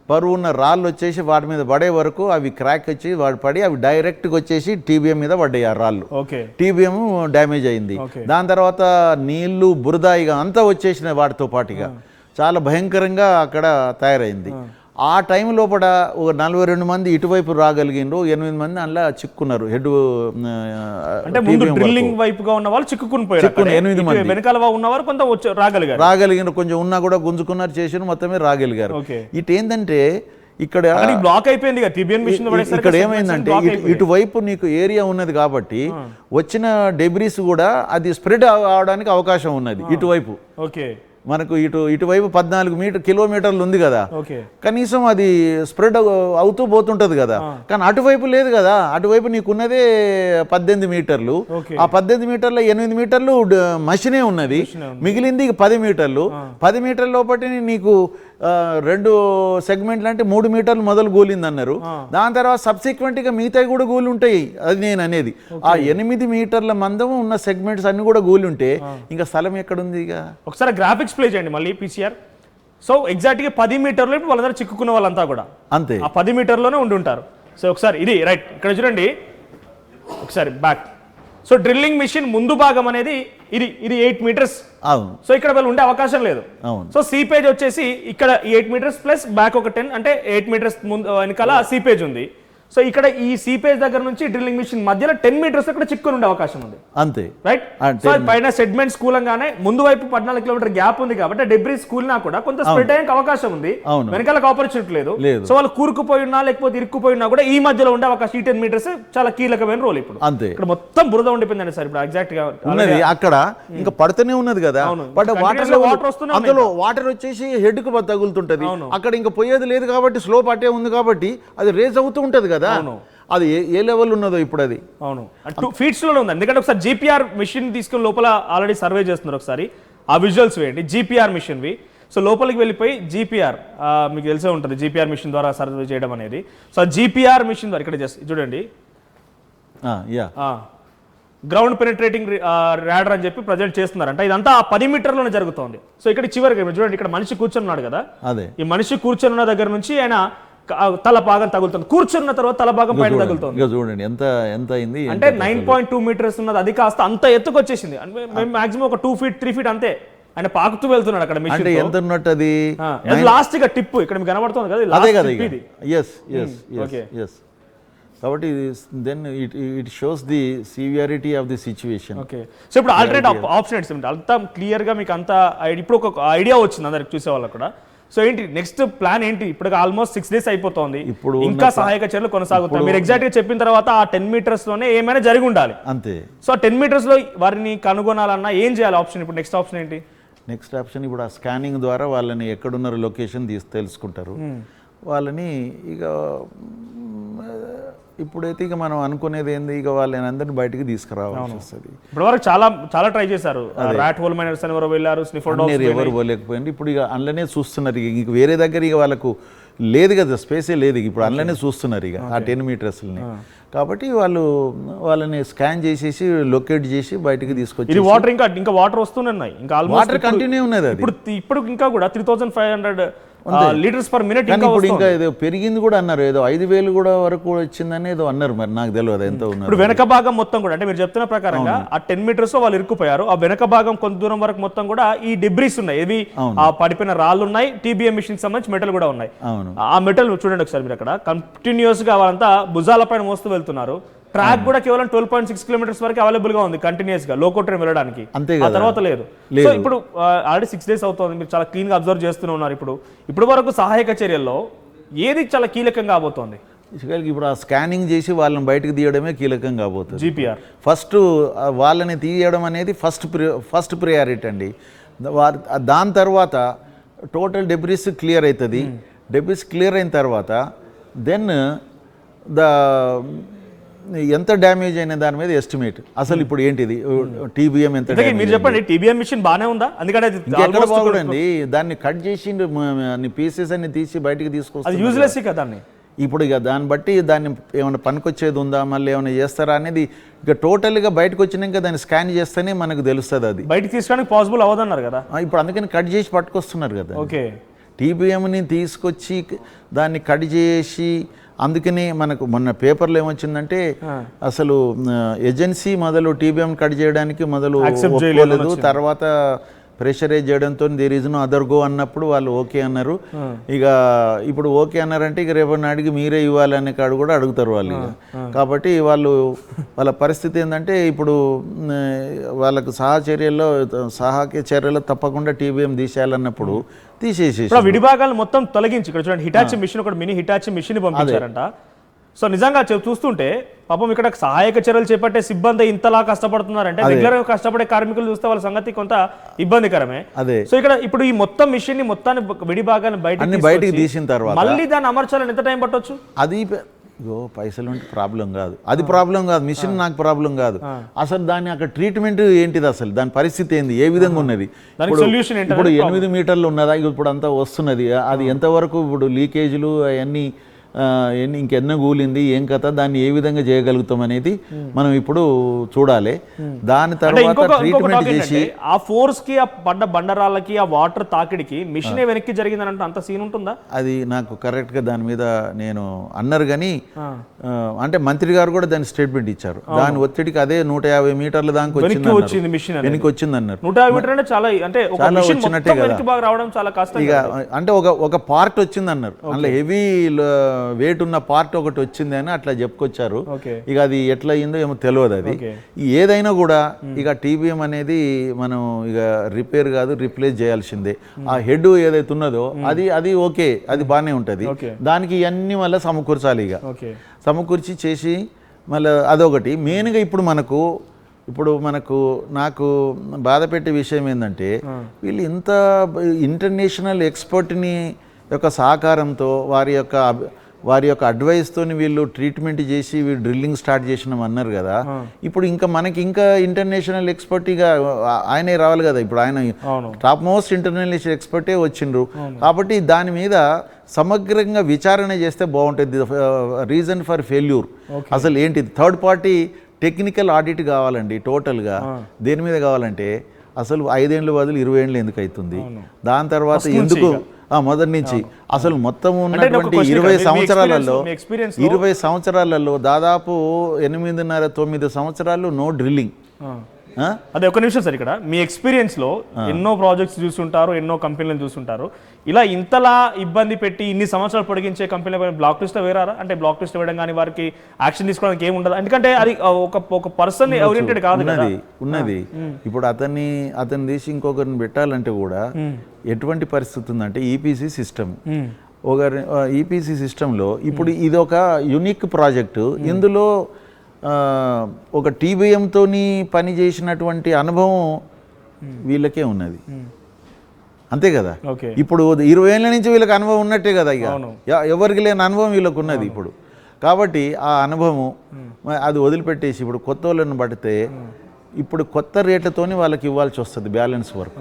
బరువు ఉన్న రాళ్ళు వచ్చేసి వాటి మీద పడే వరకు అవి క్రాక్ వచ్చి వాడు పడి అవి డైరెక్ట్గా వచ్చేసి టీబీఎం మీద పడ్డాయి. ఆ రాళ్ళు టీబీఎం డ్యామేజ్ అయింది. దాని తర్వాత నీళ్లు బురద ఇక అంతా వచ్చేసిన వాటితో పాటుగా చాలా భయంకరంగా అక్కడ తయారైంది. ఆ టైం లోపల ఒక 42 మంది ఇటువైపు రాగలిగిండ్రు, 8 మంది అందులో చిక్కున్నారు. హెడ్ అంటే ముందు డ్రిల్లింగ్ వైపుగా ఉన్న వాళ్ళు చిక్కుకుని పోయారు, 8 మంది వెనకాల ఉన్నవారు కొంత రాగలిగారు, కొంచెం ఉన్నా కూడా గుంజుకున్నారు, చేసిన మొత్తమే రాగలిగారు. ఇటు ఏంటంటే ఇక్కడ బ్లాక్ అయిపోయింది. ఇక్కడ ఏమైందంటే ఇటువైపు నీకు ఏరియా ఉన్నది కాబట్టి వచ్చిన డెబ్రీస్ కూడా అది స్ప్రెడ్ అవడానికి అవకాశం ఉన్నది. ఇటువైపు మనకు ఇటువైపు 14 కిలోమీటర్లు ఉంది కదా, కనీసం అది స్ప్రెడ్ అవుతూ పోతుంటది కదా. కానీ అటువైపు లేదు కదా, అటువైపు నీకున్నదే 18 మీటర్లు. ఆ 18 మీటర్ల 8 మీటర్లు మషినే ఉన్నది, మిగిలింది 10 మీటర్లు. 10 మీటర్ల లోపటి నీకు 2 సెగ్మెంట్లు అంటే 3 మీటర్లు మొదలు గోలింది అన్నారు. దాని తర్వాత సబ్సిక్వెంట్గా మిగతాయి కూడా గోలు ఉంటాయి. అది నేను అనేది ఆ 8 మీటర్ల మందం ఉన్న సెగ్మెంట్స్ అన్ని కూడా గోలి ఉంటే ఇంకా స్థలం ఎక్కడుంది? ఇక ఒకసారి గ్రాఫిక్స్ ప్లే చేయండి మళ్ళీ పీసీఆర్. సో ఎగ్జాక్ట్గా 10 మీటర్లు వాళ్ళ దగ్గర చిక్కుకున్న వాళ్ళంతా కూడా అంతే ఆ 10 మీటర్లోనే ఉండి ఉంటారు. సో ఒకసారి ఇది రైట్ ఇక్కడ చూడండి, ఒకసారి బ్యాక్. సో డ్రిల్లింగ్ మిషన్ ముందు భాగం అనేది ఇది 8 మీటర్స్. సో ఇక్కడ వాళ్ళు ఉండే అవకాశం లేదు. సో సీపేజ్ వచ్చేసి ఇక్కడ 8 మీటర్స్ ప్లస్ బ్యాక్ ఒక 10 అంటే 8 మీటర్స్ ముందు వెనకాల సీపేజ్ ఉంది. సో ఇక్కడ ఈ సీపేజ్ దగ్గర నుంచి డ్రిల్లింగ్ మిషన్ మధ్యలో 10 మీటర్స్ అక్కడ చిక్కుని ఉండే అవకాశం ఉంది అంతే, రైట్? సో పైన సెగ్మెంట్ కూలంగానే ముందు వైపు 14 కిలోమీటర్ గ్యాప్ ఉంది కాబట్టి డెబ్రీస్ కూలినా కూడా కొంత స్ప్రెడ్ అయ్యే అవకాశం ఉంది, వెనకాలకు ఆపర్చునిటీ లేదు. సో వాళ్ళు కూరుకుపోయి ఉన్నా లేకపోతే ఇరుక్కుపోయినా కూడా ఈ మధ్యలో ఉండే అవకాశం. ఈ 10 మీటర్స్ చాలా కీలకమైన రోల్. ఇప్పుడు అంతే ఇక్కడ మొత్తం బురద ఉండిపోయిందండి సార్. ఇప్పుడు ఎగ్జాక్ట్ గా ఉన్నది అక్కడ ఇంకా పడుతూనే ఉన్నది కదా, బట్ వాటర్ వస్తుంది, అందులో వాటర్ వచ్చేసి హెడ్ కు తగులుతుంటది. అక్కడ ఇంకా పోయేది లేదు కాబట్టి స్లోప్ అటే ఉంది కాబట్టి అది రేజ్ అవుతూ ఉంటది కదా. అది ఏ లెవెల్ ఉన్నదో ఇప్పుడు అది. అవును 2 ఫీట్స్ లోనే ఉంది. ఎందుకంటే ఒకసారి జీపీఆర్ మిషన్ తీసుకుని లోపల ఆల్రెడీ సర్వే చేస్తున్నారు. ఒకసారి ఆ విజువల్స్ వేయండి జీపీఆర్ మిషన్వి. సో లోపలికి వెళ్ళిపోయి జీపీఆర్ మీకు తెలిసే ఉంటుంది జీపీఆర్ మిషన్ ద్వారా సర్వే చేయడం అనేది. సో జీపీఆర్ మిషన్ ద్వారా ఇక్కడ జస్ట్ చూడండి గ్రౌండ్ పెనిట్రేటింగ్ రాడర్ అని చెప్పి ప్రజెంట్ చేస్తున్నారంట. ఇదంతా ఆ 10 మీటర్లోనే జరుగుతోంది. సో ఇక్కడ చివరికి చూడండి ఇక్కడ మనిషి కూర్చున్నాడు కదా, అదే ఈ మనిషి కూర్చున్న దగ్గర నుంచి ఆయన తల భాగం తగులుతుంది, కూర్చున్న తర్వాత తల భాగం పైన తగులుతుంది. చూడండి ఎంత అయింది అంటే 9.2 మీటర్స్ ఉన్నది, అది కాస్త అంత ఎత్తుకు వచ్చేసింది. మాక్సిమం ఒక 2 ఫీట్ 3 ఫీట్ అంతే. ఆయన పాకుతూ వెళ్తున్నాడు అక్కడ మిషన్. అంటే ఎంత ఉన్నట్టు అది లాస్ట్ గా టిప్ ఇక్కడ మీకు కనబడుతుంది కదా, అదే కదా ఇది. yes కాబట్టి then it shows the severity of the situation. Okay so ఇప్పుడు ఆల్టర్నేట్ ఆప్షన్ ఏంటి అంతా క్లియర్ గా మీకు అంతా ఇప్పుడు ఒక ఐడియా వచ్చింది అందరికి చూసే వాళ్ళకి కూడా. సో ఏంటి నెక్స్ట్ ప్లాన్ ఏంటి? ఇప్పుడు ఆల్మోస్ట్ 6 days అయిపోతుంది, ఇప్పుడు ఇంకా సహాయక చర్యలు కొనసాగుతాయి. మీరు ఎగ్జాక్ట్ గా చెప్పిన తర్వాత ఆ 10 meters లోనే ఏమైనా జరిగి ఉండాలి అంతే. సో ఆ 10 meters లో వారిని కనుగొనాలన్నా ఏం చేయాలి ఆప్షన్? ఇప్పుడు నెక్స్ట్ ఆప్షన్ ఏంటి? నెక్స్ట్ ఆప్షన్ ఇప్పుడు ఆ స్కానింగ్ ద్వారా వాళ్ళని ఎక్కడున్నారు లొకేషన్ తెలుసుకుంటారు. వాళ్ళని ఇక ఇప్పుడైతే ఇక మనం అనుకునేది ఏంది, ఇక వాళ్ళని అందరినీ బయటికి తీసుకురావాల్సి వస్తుంది. ఇప్పుడు వరకు చాలా ట్రై చేశారు, రాట్ హోల్ మైనర్స్ అని ఎవరు వెళ్ళారు, స్నిఫర్ డాగ్స్ ఎవరు పోలేకపోయింది. ఇప్పుడు ఇక అందులోనే చూస్తున్నారు. ఇక వేరే దగ్గర ఇక వాళ్ళకు లేదు కదా, స్పేసే లేదు. ఇప్పుడు అందులోనే చూస్తున్నారు ఇక ఆ 10 metersని. కాబట్టి వాళ్ళని స్కాన్ చేసేసి లొకేట్ చేసి బయటికి తీసుకొచ్చి వాటర్ ఇంకా వాటర్ వస్తున్నాయి. ఇంకా వాటర్ కంటిన్యూ ఉన్నది. అది ఇప్పుడు ఇంకా కూడా 3500 లీటర్స్ పర్ మినిట్. ఇప్పుడు ఇంకా ఏదో పెరిగింది కూడా అన్నారు, ఏదో 5000 కూడా వరకు వచ్చిందని ఏదో అన్నారు. మరి నాకు తెలియదు ఎంత ఉన్నారు. ఇప్పుడు వెనక భాగం మొత్తం కూడా అంటే మీరు చెప్తున్న ప్రకారంగా ఆ 10 meters వాళ్ళు ఇరుక్కుపోయారు. ఆ వెనక భాగం కొంత దూరం వరకు మొత్తం కూడా ఈ డిబ్రీస్ ఉన్నాయి, ఇవి ఆ పడిపోయిన రాళ్ళు ఉన్నాయి, టీబీఎం మిషన్ సంబంధించి మెటల్ కూడా ఉన్నాయి. ఆ మెటల్ చూడండి ఒకసారి మీరు అక్కడ కంటిన్యూస్ గా వాళ్ళంతా భుజాల పైన మోస్తూ వెళ్తున్నారు. ట్రాక్ కూడా కేవలం 12.6 kilometers వరకు అవైలబుల్ గా ఉంది కంటిన్యూస్ గా లోకో ట్రైన్ వెళ్ళడానికి. ఆ తర్వాత లేదు. సో ఇప్పుడు ఆల్రెడీ 6 days అవుతుంది, మీరు చాలా క్లీన్ గా అబ్జర్వ్ చేస్తూనే ఉన్నారు. ఇప్పుడు వరకు సహాయక చర్యల్లో ఏది చాలా కీలకంగా కాబోతోంది? ఇప్పుడు ఆ స్కానింగ్ చేసి వాళ్ళని బయటకు తీయడమే కీలకం కాబోతుంది. జీపీఆర్ ఫస్ట్ వాళ్ళని తీయడం అనేది ఫస్ట్ ప్రియారిటీ అండి. దాని తర్వాత టోటల్ డెబ్రిస్ క్లియర్ అవుతుంది. డెబ్రిస్ క్లియర్ అయిన తర్వాత దెన్ ఎంత డ్యామేజ్ అయిన దాని మీద ఎస్టిమేట్. అసలు ఇప్పుడు ఏంటిది టీబీఎం ఎంత? మీరు చెప్పండి, టీబీఎం మిషన్ బాగానే ఉందా? ఎందుకంటే ఎక్కడ బాగుండండి, దాన్ని కట్ చేసి పీసెస్ అన్ని తీసి బయటికి తీసుకొస్తారు. యూజ్లెస్ కదా. ఇప్పుడు ఇక దాన్ని బట్టి దాన్ని ఏమైనా పనికొచ్చేది ఉందా, మళ్ళీ ఏమైనా చేస్తారా అనేది ఇక టోటల్గా బయటకు వచ్చినాక దాన్ని స్కాన్ చేస్తేనే మనకు తెలుస్తుంది. అది బయటకు తీసుకోవడానికి పాసిబుల్ అవ్వదన్నారు కదా. ఇప్పుడు అందుకని కట్ చేసి పట్టుకొస్తున్నారు కదా. ఓకే టీబీఎంని తీసుకొచ్చి దాన్ని కట్ చేసి, అందుకని మనకు మొన్న పేపర్లో ఏమొచ్చిందంటే అసలు ఏజెన్సీ మొదలు టీబీఎం కట్ చేయడానికి మొదలు ఒప్పుకోలేదు, తర్వాత ప్రెషరైజ్ చేయడంతో there is no other go అన్నప్పుడు వాళ్ళు ఓకే అన్నారు. ఇక ఇప్పుడు ఓకే అన్నారంటే ఇక రేపటి నాటికి మీరే ఇవ్వాలనే కాడు కూడా అడుగుతారు వాళ్ళు. కాబట్టి వాళ్ళ పరిస్థితి ఏంటంటే ఇప్పుడు వాళ్ళకు సహాయక చర్యల్లో తప్పకుండా టీబీఎం తీసేయాలన్నప్పుడు తీసేసి విడిభాగాలు మొత్తం తొలగించి ఇక్కడ చూడండి హిటాచి మిషన్, ఒక మినీ హిటాచి మిషన్ పంపించారంట. సో నిజంగా చూస్తుంటే పాపం ఇక్కడ సహాయక చర్యలు చేపట్టే సిబ్బంది ఇంతలా కష్టపడుతున్నారంటే రెగ్యులర్ గా కష్టపడే కార్మికులు చూస్తే వాళ్ళ సంగతి కొంత ఇబ్బందికరమే. సో ఇక్కడ ఇప్పుడు ఈ మొత్తం మిషన్ ని మొత్తాన్ని విడిభాగాన్ని బయటికి తీసిన తర్వాత మళ్ళీ దాన్ని అమర్చాలని ఎంత టైం పట్టొచ్చు? అది పైసలు ఉంటే ప్రాబ్లం కాదు, అది ప్రాబ్లం కాదు, మిషన్ నాకు ప్రాబ్లం కాదు. అసలు దాన్ని అక్కడ ట్రీట్మెంట్ ఏంటిది, అసలు దాని పరిస్థితి ఏంది, ఏ విధంగా ఉన్నది, ఇప్పుడు 8 మీటర్లు ఉన్నదా, ఇప్పుడు అంతా వస్తున్నది, అది ఎంతవరకు ఇప్పుడు లీకేజ్లు అవన్నీ ఇంకెన్న కూలింది ఏం కథ, దాన్ని ఏ విధంగా చేయగలుగుతాం అనేది మనం ఇప్పుడు చూడాలి. దాని తర్వాత ట్రీట్మెంట్ చేసి ఆ ఫోర్స్ కి ఆ పడ్డ బండరాళ్ళకి ఆ వాటర్ తాకిడికి మిషన్ వెనక్కి జరిగిందంటే అంత సీన్ ఉంటుందా? అది నాకు కరెక్ట్ గా దాని మీద నేను అన్నారు కానీ అంటే మంత్రి గారు కూడా దాని స్టేట్మెంట్ ఇచ్చారు. దాని ఒత్తిడికి అదే 150 మీటర్ల దాకా వచ్చింది మిషన్ వెనక్కి వచ్చింది అన్నారు. 150 మీటర్లు అంటే చాలా వచ్చినట్టే కదా రావడం చాలా కష్టం. ఇక అంటే ఒక పార్ట్ వచ్చింది అన్నారు, అందులో హెవీ వెయిట్ ఉన్న పార్ట్ ఒకటి వచ్చింది అని అట్లా చెప్పుకొచ్చారు. ఇక అది ఎట్లా అయిందో ఏమో తెలియదు. అది ఏదైనా కూడా ఇక టీబీఎం అనేది మనం ఇక రిపేర్ కాదు రిప్లేస్ చేయాల్సిందే. ఆ హెడ్ ఏదైతే ఉన్నదో అది ఓకే, అది బాగానే ఉంటుంది. దానికి ఇవన్నీ మళ్ళీ సమకూర్చాలి. ఇక సమకూర్చి చేసి మళ్ళీ అదొకటి మెయిన్గా ఇప్పుడు నాకు బాధ పెట్టే విషయం ఏంటంటే వీళ్ళు ఇంత ఇంటర్నేషనల్ ఎక్స్పర్ట్ని యొక్క సహకారంతో వారి యొక్క వారి యొక్క అడ్వైస్తోని వీళ్ళు ట్రీట్మెంట్ చేసి వీళ్ళు డ్రిల్లింగ్ స్టార్ట్ చేసినాం అన్నారు కదా. ఇప్పుడు ఇంకా మనకి ఇంకా ఇంటర్నేషనల్ ఎక్స్పర్ట్గా ఆయనే రావాలి కదా. ఇప్పుడు ఆయన టాప్ మోస్ట్ ఇంటర్నేషనల్ ఎక్స్పర్టే వచ్చిండ్రు కాబట్టి దాని మీద సమగ్రంగా విచారణ చేస్తే బాగుంటుంది. రీజన్ ఫర్ ఫెయిల్యూర్ అసలు ఏంటిది? థర్డ్ పార్టీ టెక్నికల్ ఆడిట్ కావాలండి టోటల్గా. దేని మీద కావాలంటే అసలు 5 ఏళ్ళు బదులు 20 ఏళ్ళు ఎందుకు అవుతుంది, దాని తర్వాత ఎందుకు మొదటి నుంచి అసలు మొత్తం ఉన్నటువంటి 20 సంవత్సరాలలో దాదాపు 8.5-9 సంవత్సరాలు నో డ్రిల్లింగ్. అదే ఒక నిమిషం సార్, ఇక్కడ మీ ఎక్స్పీరియన్స్ లో ఎన్నో ప్రాజెక్ట్స్ చూస్తుంటారు, ఎన్నో కంపెనీలను చూస్తుంటారు. ఇలా ఇంతలా ఇబ్బంది పెట్టి ఇన్ని సంవత్సరాలు పొడిగించే కంపెనీల బ్లాక్ లిస్ట్ వేరారా? అంటే బ్లాక్ లిస్ట్ వేయడం కానీ వారికి యాక్షన్ తీసుకోవడానికి ఏమి ఉండదు, ఎందుకంటే అది ఒక పర్సన్ ఓరియంటెడ్ కాదు. ఉన్నది ఇప్పుడు అతన్ని తీసి ఇంకొకరిని పెట్టాలంటే కూడా ఎటువంటి పరిస్థితి ఉందంటే ఈపీసీ సిస్టమ్. ఒక ఈపీసీ సిస్టంలో ఇప్పుడు ఇది ఒక యునిక్ ప్రాజెక్టు. ఇందులో ఒక టీబీఎంతోని పని చేసినటువంటి అనుభవం వీళ్ళకే ఉన్నది, అంతే కదా. ఇప్పుడు 20 ఏళ్ళ నుంచి వీళ్ళకి అనుభవం ఉన్నట్టే కదా. ఇక ఎవరికి లేని అనుభవం వీళ్ళకు ఉన్నది ఇప్పుడు. కాబట్టి ఆ అనుభవం అది వదిలిపెట్టేసి ఇప్పుడు కొత్త వాళ్ళని పడితే ఇప్పుడు కొత్త రేట్లతోని వాళ్ళకి ఇవ్వాల్సి వస్తుంది బ్యాలెన్స్ వర్క్.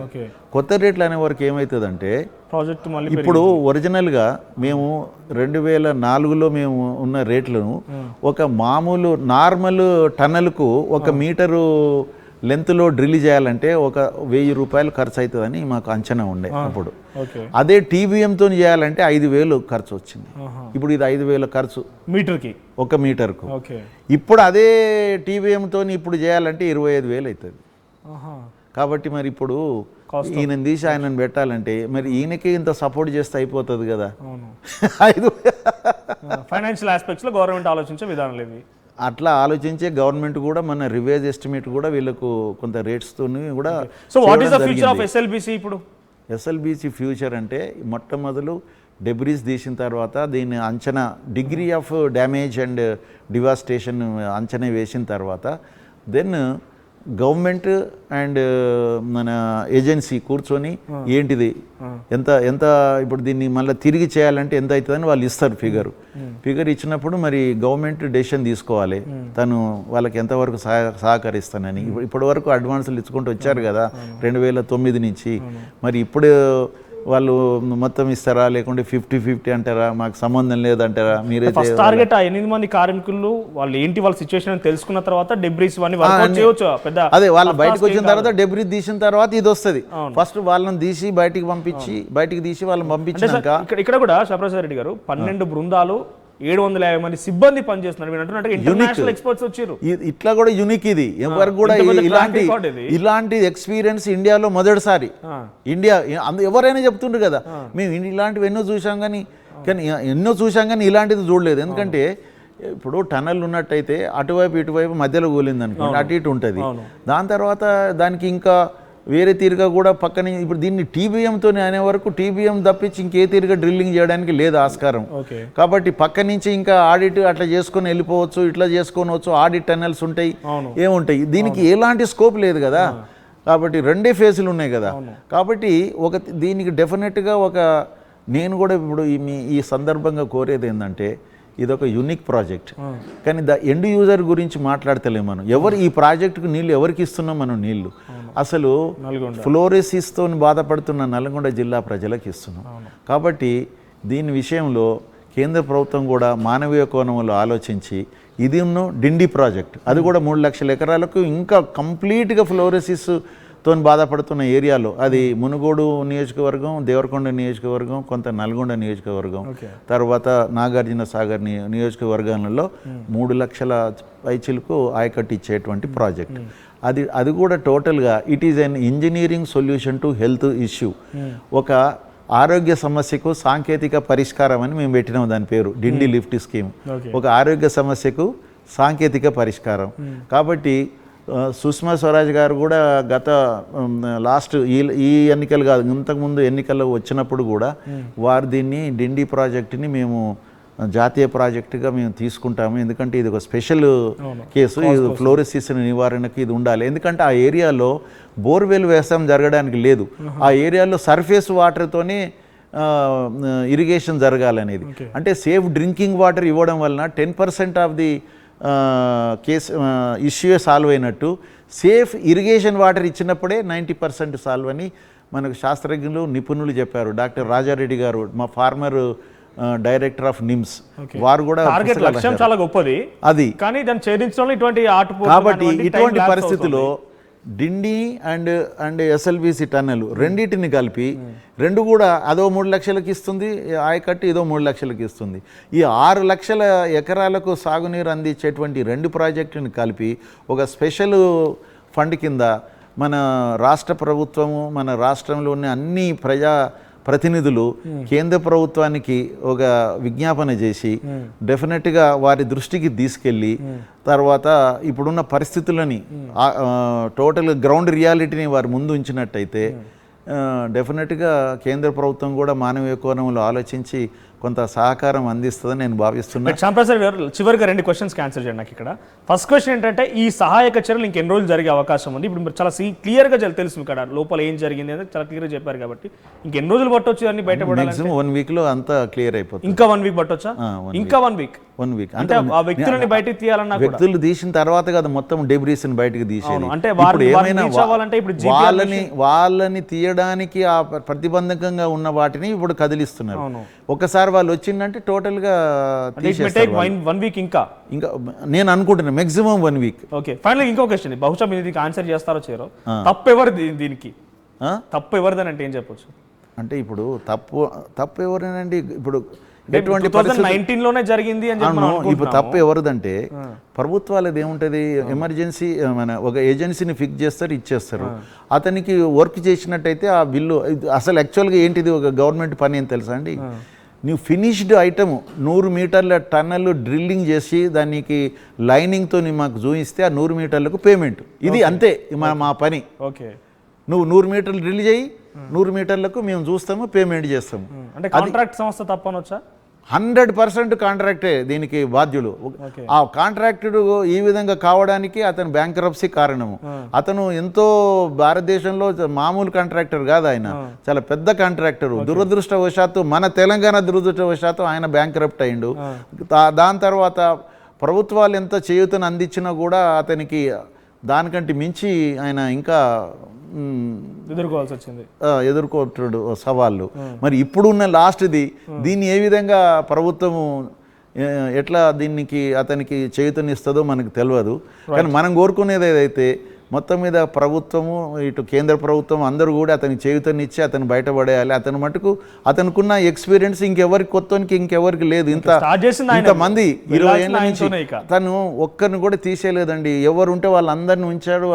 కొత్త రేట్లు అనే వరకు ఏమవుతుందంటే ప్రాజెక్ట్ ఇప్పుడు ఒరిజినల్గా మేము 2004లో మేము ఉన్న రేట్లను ఒక మామూలు నార్మల్ టన్నల్కు 1 మీటరు లెంత్లో డ్రిల్ చేయాలంటే ఒక 1000 రూపాయలు ఖర్చు అవుతుందని మాకు అంచనా ఉండే అప్పుడు. అదే టీబీఎంతో చేయాలంటే 5000 ఖర్చు వచ్చింది. ఇప్పుడు ఇది 5000 ఖర్చు మీటర్కి, 1 మీటర్కు. ఇప్పుడు అదే టీబీఎంతో ఇప్పుడు చేయాలంటే 25,000 అవుతుంది. కాబట్టి మరి ఇప్పుడు ఈయనని తీసి ఆయనను పెట్టాలంటే మరి ఈయనకి ఇంత సపోర్ట్ చేస్తే అయిపోతుంది కదా. ఫైనాన్షియల్ ఆస్పెక్ట్స్లో గవర్నమెంట్ ఆలోచించే విధానం లేదు. అట్లా ఆలోచించే గవర్నమెంట్ కూడా మన రివైజ్ ఎస్టిమేట్ కూడా వీళ్ళకు కొంత రేట్స్తో కూడా. So what is the future of SLBC? ఇప్పుడు ఎస్ఎల్బిసి ఫ్యూచర్ అంటే మొట్టమొదలు డెబ్రీస్ తీసిన తర్వాత దీన్ని అంచనా degree of damage and devastation అంచనా వేసిన తర్వాత దెన్ గవర్నమెంట్ అండ్ మన ఏజెన్సీ కూర్చొని ఏంటిది ఎంత ఇప్పుడు దీన్ని మళ్ళీ తిరిగి చేయాలంటే ఎంత అవుతుందని వాళ్ళు ఇస్తారు ఫిగర్ ఇచ్చినప్పుడు మరి గవర్నమెంట్ డెసిషన్ తీసుకోవాలి తను వాళ్ళకి ఎంతవరకు సహకరిస్తానని. ఇప్పటి వరకు అడ్వాన్సులు ఇచ్చుకుంటూ వచ్చారు కదా 2009 నుంచి. మరి ఇప్పుడు వాళ్ళు మొత్తం ఇస్తారా లేకుంటే 50-50 అంటారా, మాకు సంబంధం లేదంటారా? మీరే టార్గెట్ 8 మంది కార్మికులు వాళ్ళు ఏంటి వాళ్ళ సిచ్యువేషన్ తెలుసుకున్న తర్వాత డెబ్రీస్ అదే వాళ్ళు బయటకు వచ్చిన తర్వాత డెబ్రీస్ తీసిన తర్వాత ఇది వస్తుంది. ఫస్ట్ వాళ్ళని తీసి బయటికి తీసి వాళ్ళని పంపించాక ఇక్కడ కూడా శివప్రసాద్ రెడ్డి గారు 12 బృందాలు 750 మంది సిబ్బంది పనిచేస్తున్నారు. ఇంటర్నేషనల్ ఎక్స్పర్ట్స్ వచ్చారు. ఇట్లా కూడా యూనిక్ ఇది. ఎవరు కూడా ఇలాంటి ఎక్స్పీరియన్స్ ఇండియాలో మొదటిసారి. ఇండియా ఎవరైనా చెప్తుండ్రు కదా మేము ఇలాంటివి ఎన్నో చూసాం కానీ ఇలాంటిది చూడలేదు. ఎందుకంటే ఇప్పుడు టనల్ ఉన్నట్టయితే అటువైపు ఇటువైపు మధ్యలో కూలింది అనుకోండి, అటు ఇటు ఉంటుంది. దాని తర్వాత దానికి ఇంకా వేరే తీరుగా కూడా పక్కన ఇప్పుడు దీన్ని టీబీఎంతో అనే వరకు టీబీఎం తప్పించి ఇంకే తీరుగా డ్రిల్లింగ్ చేయడానికి లేదు ఆస్కారం. కాబట్టి పక్క నుంచి ఇంకా ఆడిట్ అట్లా చేసుకొని వెళ్ళిపోవచ్చు, ఇట్లా చేసుకోవచ్చు. ఆడిట్ టనల్స్ ఉంటాయి, ఏముంటాయి, దీనికి ఎలాంటి స్కోప్ లేదు కదా. కాబట్టి 2 ఫేజులు ఉన్నాయి కదా. కాబట్టి దీనికి డెఫినెట్గా నేను కూడా ఇప్పుడు ఈ సందర్భంగా కోరేది ఏంటంటే ఇదొక యూనిక్ ప్రాజెక్ట్. కానీ ఎండ్ యూజర్ గురించి మాట్లాడతలేము మనం. ఈ ప్రాజెక్టుకు నీళ్ళు ఎవరికి ఇస్తున్నాం మనం? నీళ్లు అసలు ఫ్లోరోసిస్తో బాధపడుతున్న నల్గొండ జిల్లా ప్రజలకు ఇస్తున్నాం. కాబట్టి దీని విషయంలో కేంద్ర ప్రభుత్వం కూడా మానవీయ కోణంలో ఆలోచించి ఇది డిండి ప్రాజెక్ట్, అది కూడా 3 లక్షల ఎకరాలకు ఇంకా కంప్లీట్గా ఫ్లోరోసిస్తో బాధపడుతున్న ఏరియాలో, అది మునుగోడు నియోజకవర్గం, దేవరకొండ నియోజకవర్గం, కొంత నల్గొండ నియోజకవర్గం, తర్వాత నాగార్జున సాగర్ నియోజకవర్గాలలో 3 లక్షల పైచిలకు ఆయకట్టు ఇచ్చేటువంటి ప్రాజెక్ట్. అది కూడా టోటల్గా it is an engineering solution to health issue. ఒక ఆరోగ్య సమస్యకు సాంకేతిక పరిష్కారం అని మేము పెట్టినాం దాని పేరు డిండి లిఫ్ట్ స్కీమ్. ఒక ఆరోగ్య సమస్యకు సాంకేతిక పరిష్కారం. కాబట్టి సుష్మా స్వరాజ్ గారు కూడా లాస్ట్ ఈ ఎన్నికలు కాదు, ఇంతకుముందు ఎన్నికల్లో వచ్చినప్పుడు కూడా వారు దీన్ని డిండి ప్రాజెక్టుని మేము జాతీయ ప్రాజెక్టుగా మేము తీసుకుంటాము. ఎందుకంటే ఇది ఒక స్పెషల్ కేసు, ఇది ఫ్లోరోసిస్ నివారణకు ఇది ఉండాలి. ఎందుకంటే ఆ ఏరియాలో బోర్వెల్ వ్యవసాయం జరగడానికి లేదు. ఆ ఏరియాలో సర్ఫేస్ వాటర్తోనే ఇరిగేషన్ జరగాలనేది. అంటే సేఫ్ డ్రింకింగ్ వాటర్ ఇవ్వడం వలన 10% ఆఫ్ ది ఇష్యూ సాల్వ్ అయినట్టు, సేఫ్ ఇరిగేషన్ వాటర్ ఇచ్చినప్పుడే 90% సాల్వ్ అని మనకు శాస్త్రజ్ఞులు నిపుణులు చెప్పారు. డాక్టర్ రాజారెడ్డి గారు, మా ఫార్మర్ డైరెక్టర్ ఆఫ్ నిమ్స్, వారు కూడా లక్ష్యం చాలా గొప్పది అది, కానీ దాన్ని ఛేదించడంలో ఇటువంటి కాబట్టి ఇటువంటి పరిస్థితిలో డిండి అండ్ ఎస్ఎల్బిసి టన్నెల్ రెండింటిని కలిపి రెండు కూడా అదో 3 లక్షలకి ఇస్తుంది ఆయకట్టు, ఇదో 3 లక్షలకి ఇస్తుంది. ఈ 6 లక్షల ఎకరాలకు సాగునీరు అందించేటువంటి 2 ప్రాజెక్టుని కలిపి ఒక స్పెషల్ ఫండ్ కింద మన రాష్ట్ర ప్రభుత్వము, మన రాష్ట్రంలో ఉన్న అన్ని ప్రతినిధులు కేంద్ర ప్రభుత్వానికి ఒక విజ్ఞాపన చేసి డెఫినెట్గా వారి దృష్టికి తీసుకెళ్ళి తర్వాత ఇప్పుడున్న పరిస్థితులని టోటల్ గ్రౌండ్ రియాలిటీని వారి ముందు ఉంచినట్టయితే డెఫినెట్గా కేంద్ర ప్రభుత్వం కూడా మానవీయ కోణంలో ఆలోచించి కొంత సహకారం అందిస్తుందని నేను భావిస్తున్నాను. శ్యాంప్రసాద్ గారు, చివరిగా 2 క్వశ్చన్స్ ఆన్సర్ చేయండి నాకు ఇక్కడ. ఫస్ట్ క్వశ్చన్ ఏంటంటే, ఈ సహాయక చర్యలు ఇంకెన్ని రోజులు జరిగే అవకాశం ఉంది? ఇప్పుడు మీరు చాలా క్లియర్గా తెలుసు ఇక్కడ లోపల ఏం జరిగింది అనేది చాలా క్లియర్గా చెప్పారు కాబట్టి ఇంకెన్ని రోజులు పట్టొచ్చు అన్ని బయటపడాలి? మాక్సిమం 1 వీక్లో అంతా క్లియర్ అయిపోతుంది. ఇంకా 1 వీక్ పట్టొచ్చా? ఇంకా 1 వీక్ అంటే ఆ వ్యక్తులని బయటికి తీయాలన్నా వ్యక్తులు తీసిన తర్వాత కదా మొత్తం డెబ్రీస్ ని బయటకు తీసేది. అంటే వాళ్ళని తీయడానికి ఆ ప్రతిబంధకంగా ఉన్న వాటిని ఇప్పుడు కదిలిస్తున్నారు. ఒకసారి వాళ్ళు వచ్చిందంటే టోటల్ గా 1 వీక్ ఇంకా నేను అనుకుంటున్నా మాక్సిమం 1 వీక్. ఓకే, ఫైనల్ ఇంకో క్వశ్చన్, బహుశా మీరు దీనికి ఆన్సర్ చేస్తారో చేయరో, తప్పు ఎవరు దీనికి? తప్పు ఎవరిదని అంటే ఏం చెప్పొచ్చు? అంటే ఇప్పుడు తప్పు ఎవరేనండి? ఇప్పుడు 2019లోనే జరిగింది అని చెప్పి ఇప్పుడు తప్పు ఎవరిదంటే ప్రభుత్వాలది ఏముంటుంది, ఎమర్జెన్సీ మన ఒక ఏజెన్సీని ఫిక్స్ చేస్తారు, ఇచ్చేస్తారు. అతనికి వర్క్ చేసినట్టయితే ఆ బిల్లు అసలు యాక్చువల్గా ఏంటిది ఒక గవర్నమెంట్ పని ఏం తెలుసా అండి? నువ్వు ఫినిష్డ్ ఐటమ్ 100 మీటర్ల టన్నల్ డ్రిల్లింగ్ చేసి దానికి లైనింగ్తో మాకు చూపిస్తే ఆ 100 మీటర్లకు పేమెంట్, ఇది అంతే మా పని. ఓకే, నువ్వు 100 మీటర్లు డ్రిల్ చేయి, 100 మీటర్లకు మేము చూస్తాము, పేమెంట్ చేస్తాము. అంటే కాంట్రాక్ట్ సంస్థ తప్పనొచ్చా? 100% కాంట్రాక్టే దీనికి బాధ్యులు. ఆ కాంట్రాక్టుడు ఈ విధంగా కావడానికి అతను బ్యాంక్రప్సీ కారణము. అతను ఎంతో భారతదేశంలో మామూలు కాంట్రాక్టర్ కాదు, ఆయన చాలా పెద్ద కాంట్రాక్టరు. దురదృష్టవశాత్తు మన తెలంగాణ దురదృష్టవశాత్తు ఆయన బ్యాంక్రప్ట్ అయిండు. దాని తర్వాత ప్రభుత్వాలు ఎంత చేయూతను అందించినా కూడా అతనికి దానికంటే మించి ఆయన ఇంకా ఎదుర్కోవాల్సి వచ్చింది, ఎదుర్కోవట్టు సవాళ్ళు. మరి ఇప్పుడున్న లాస్ట్ది దీన్ని ఏ విధంగా ప్రభుత్వము ఎట్లా దీనికి అతనికి చేయూతనిస్తుందో మనకు తెలియదు. కానీ మనం కోరుకునేది ఏదైతే మొత్తం మీద ప్రభుత్వము ఇటు కేంద్ర ప్రభుత్వం అందరూ కూడా అతనికి చేయూతనిచ్చి అతను బయటపడేయాలి. అతను మటుకు అతనుకున్న ఎక్స్పీరియన్స్ ఇంకెవరికి లేదు. ఇంతమంది 20 ఏళ్ళ నుంచి తను ఒక్కరిని కూడా తీసేయలేదండి. ఎవరు ఉంటే వాళ్ళందరిని ఉంచాడు.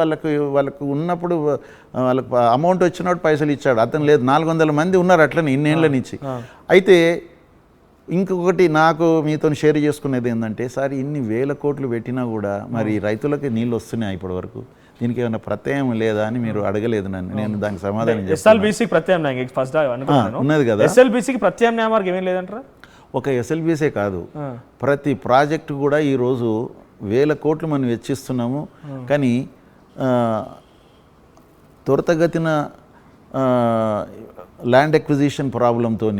వాళ్ళకు ఉన్నప్పుడు వాళ్ళకు అమౌంట్ వచ్చినప్పుడు పైసలు ఇచ్చాడు. అతను లేదు, 400 మంది ఉన్నారు అట్లనే ఇన్నేళ్ల నుంచి. అయితే ఇంకొకటి నాకు మీతో షేర్ చేసుకునేది ఏంటంటే, సార్ ఇన్ని 1000 కోట్లు పెట్టినా కూడా మరి రైతులకి నీళ్ళు వస్తున్నాయి ఇప్పటి వరకు, దీనికి ఏమైనా ప్రత్యయం లేదా అని మీరు అడగలేదు నన్ను. నేను దానికి సమాధానం ఉన్నది కదా. ఎస్ఎల్బిసికి ప్రత్యామ్నాయ మార్గం ఏమీ లేదంటారా? ఒక ఎస్ఎల్బిసే కాదు, ప్రతి ప్రాజెక్టు కూడా ఈరోజు 1000 కోట్లు మనం వెచ్చిస్తున్నాము. కానీ త్వరితగతిన ల్యాండ్ ఎక్విజిషన్ ప్రాబ్లంతో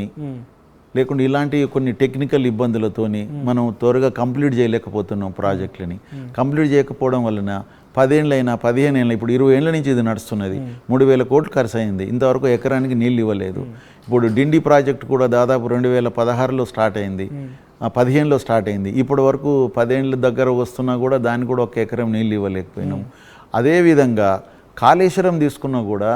లేకుంటే ఇలాంటి కొన్ని టెక్నికల్ ఇబ్బందులతోని మనం త్వరగా కంప్లీట్ చేయలేకపోతున్నాం. ప్రాజెక్టులని కంప్లీట్ చేయకపోవడం వలన 10 ఏళ్ళైనా 15 ఏళ్ళ ఇప్పుడు 20 ఏళ్ళ నుంచి ఇది నడుస్తున్నది. 3000 కోట్లు ఖర్చు అయింది, ఇంతవరకు ఎకరానికి నీళ్ళు ఇవ్వలేదు. ఇప్పుడు డిండి ప్రాజెక్టు కూడా దాదాపు 2016లో స్టార్ట్ అయింది, 15లో స్టార్ట్ అయింది. ఇప్పటి వరకు 10 ఏళ్ళ దగ్గర వస్తున్నా కూడా దానికి కూడా 1 ఎకరం నీళ్ళు ఇవ్వలేకపోయినాం. అదేవిధంగా కాళేశ్వరం తీసుకున్నా కూడా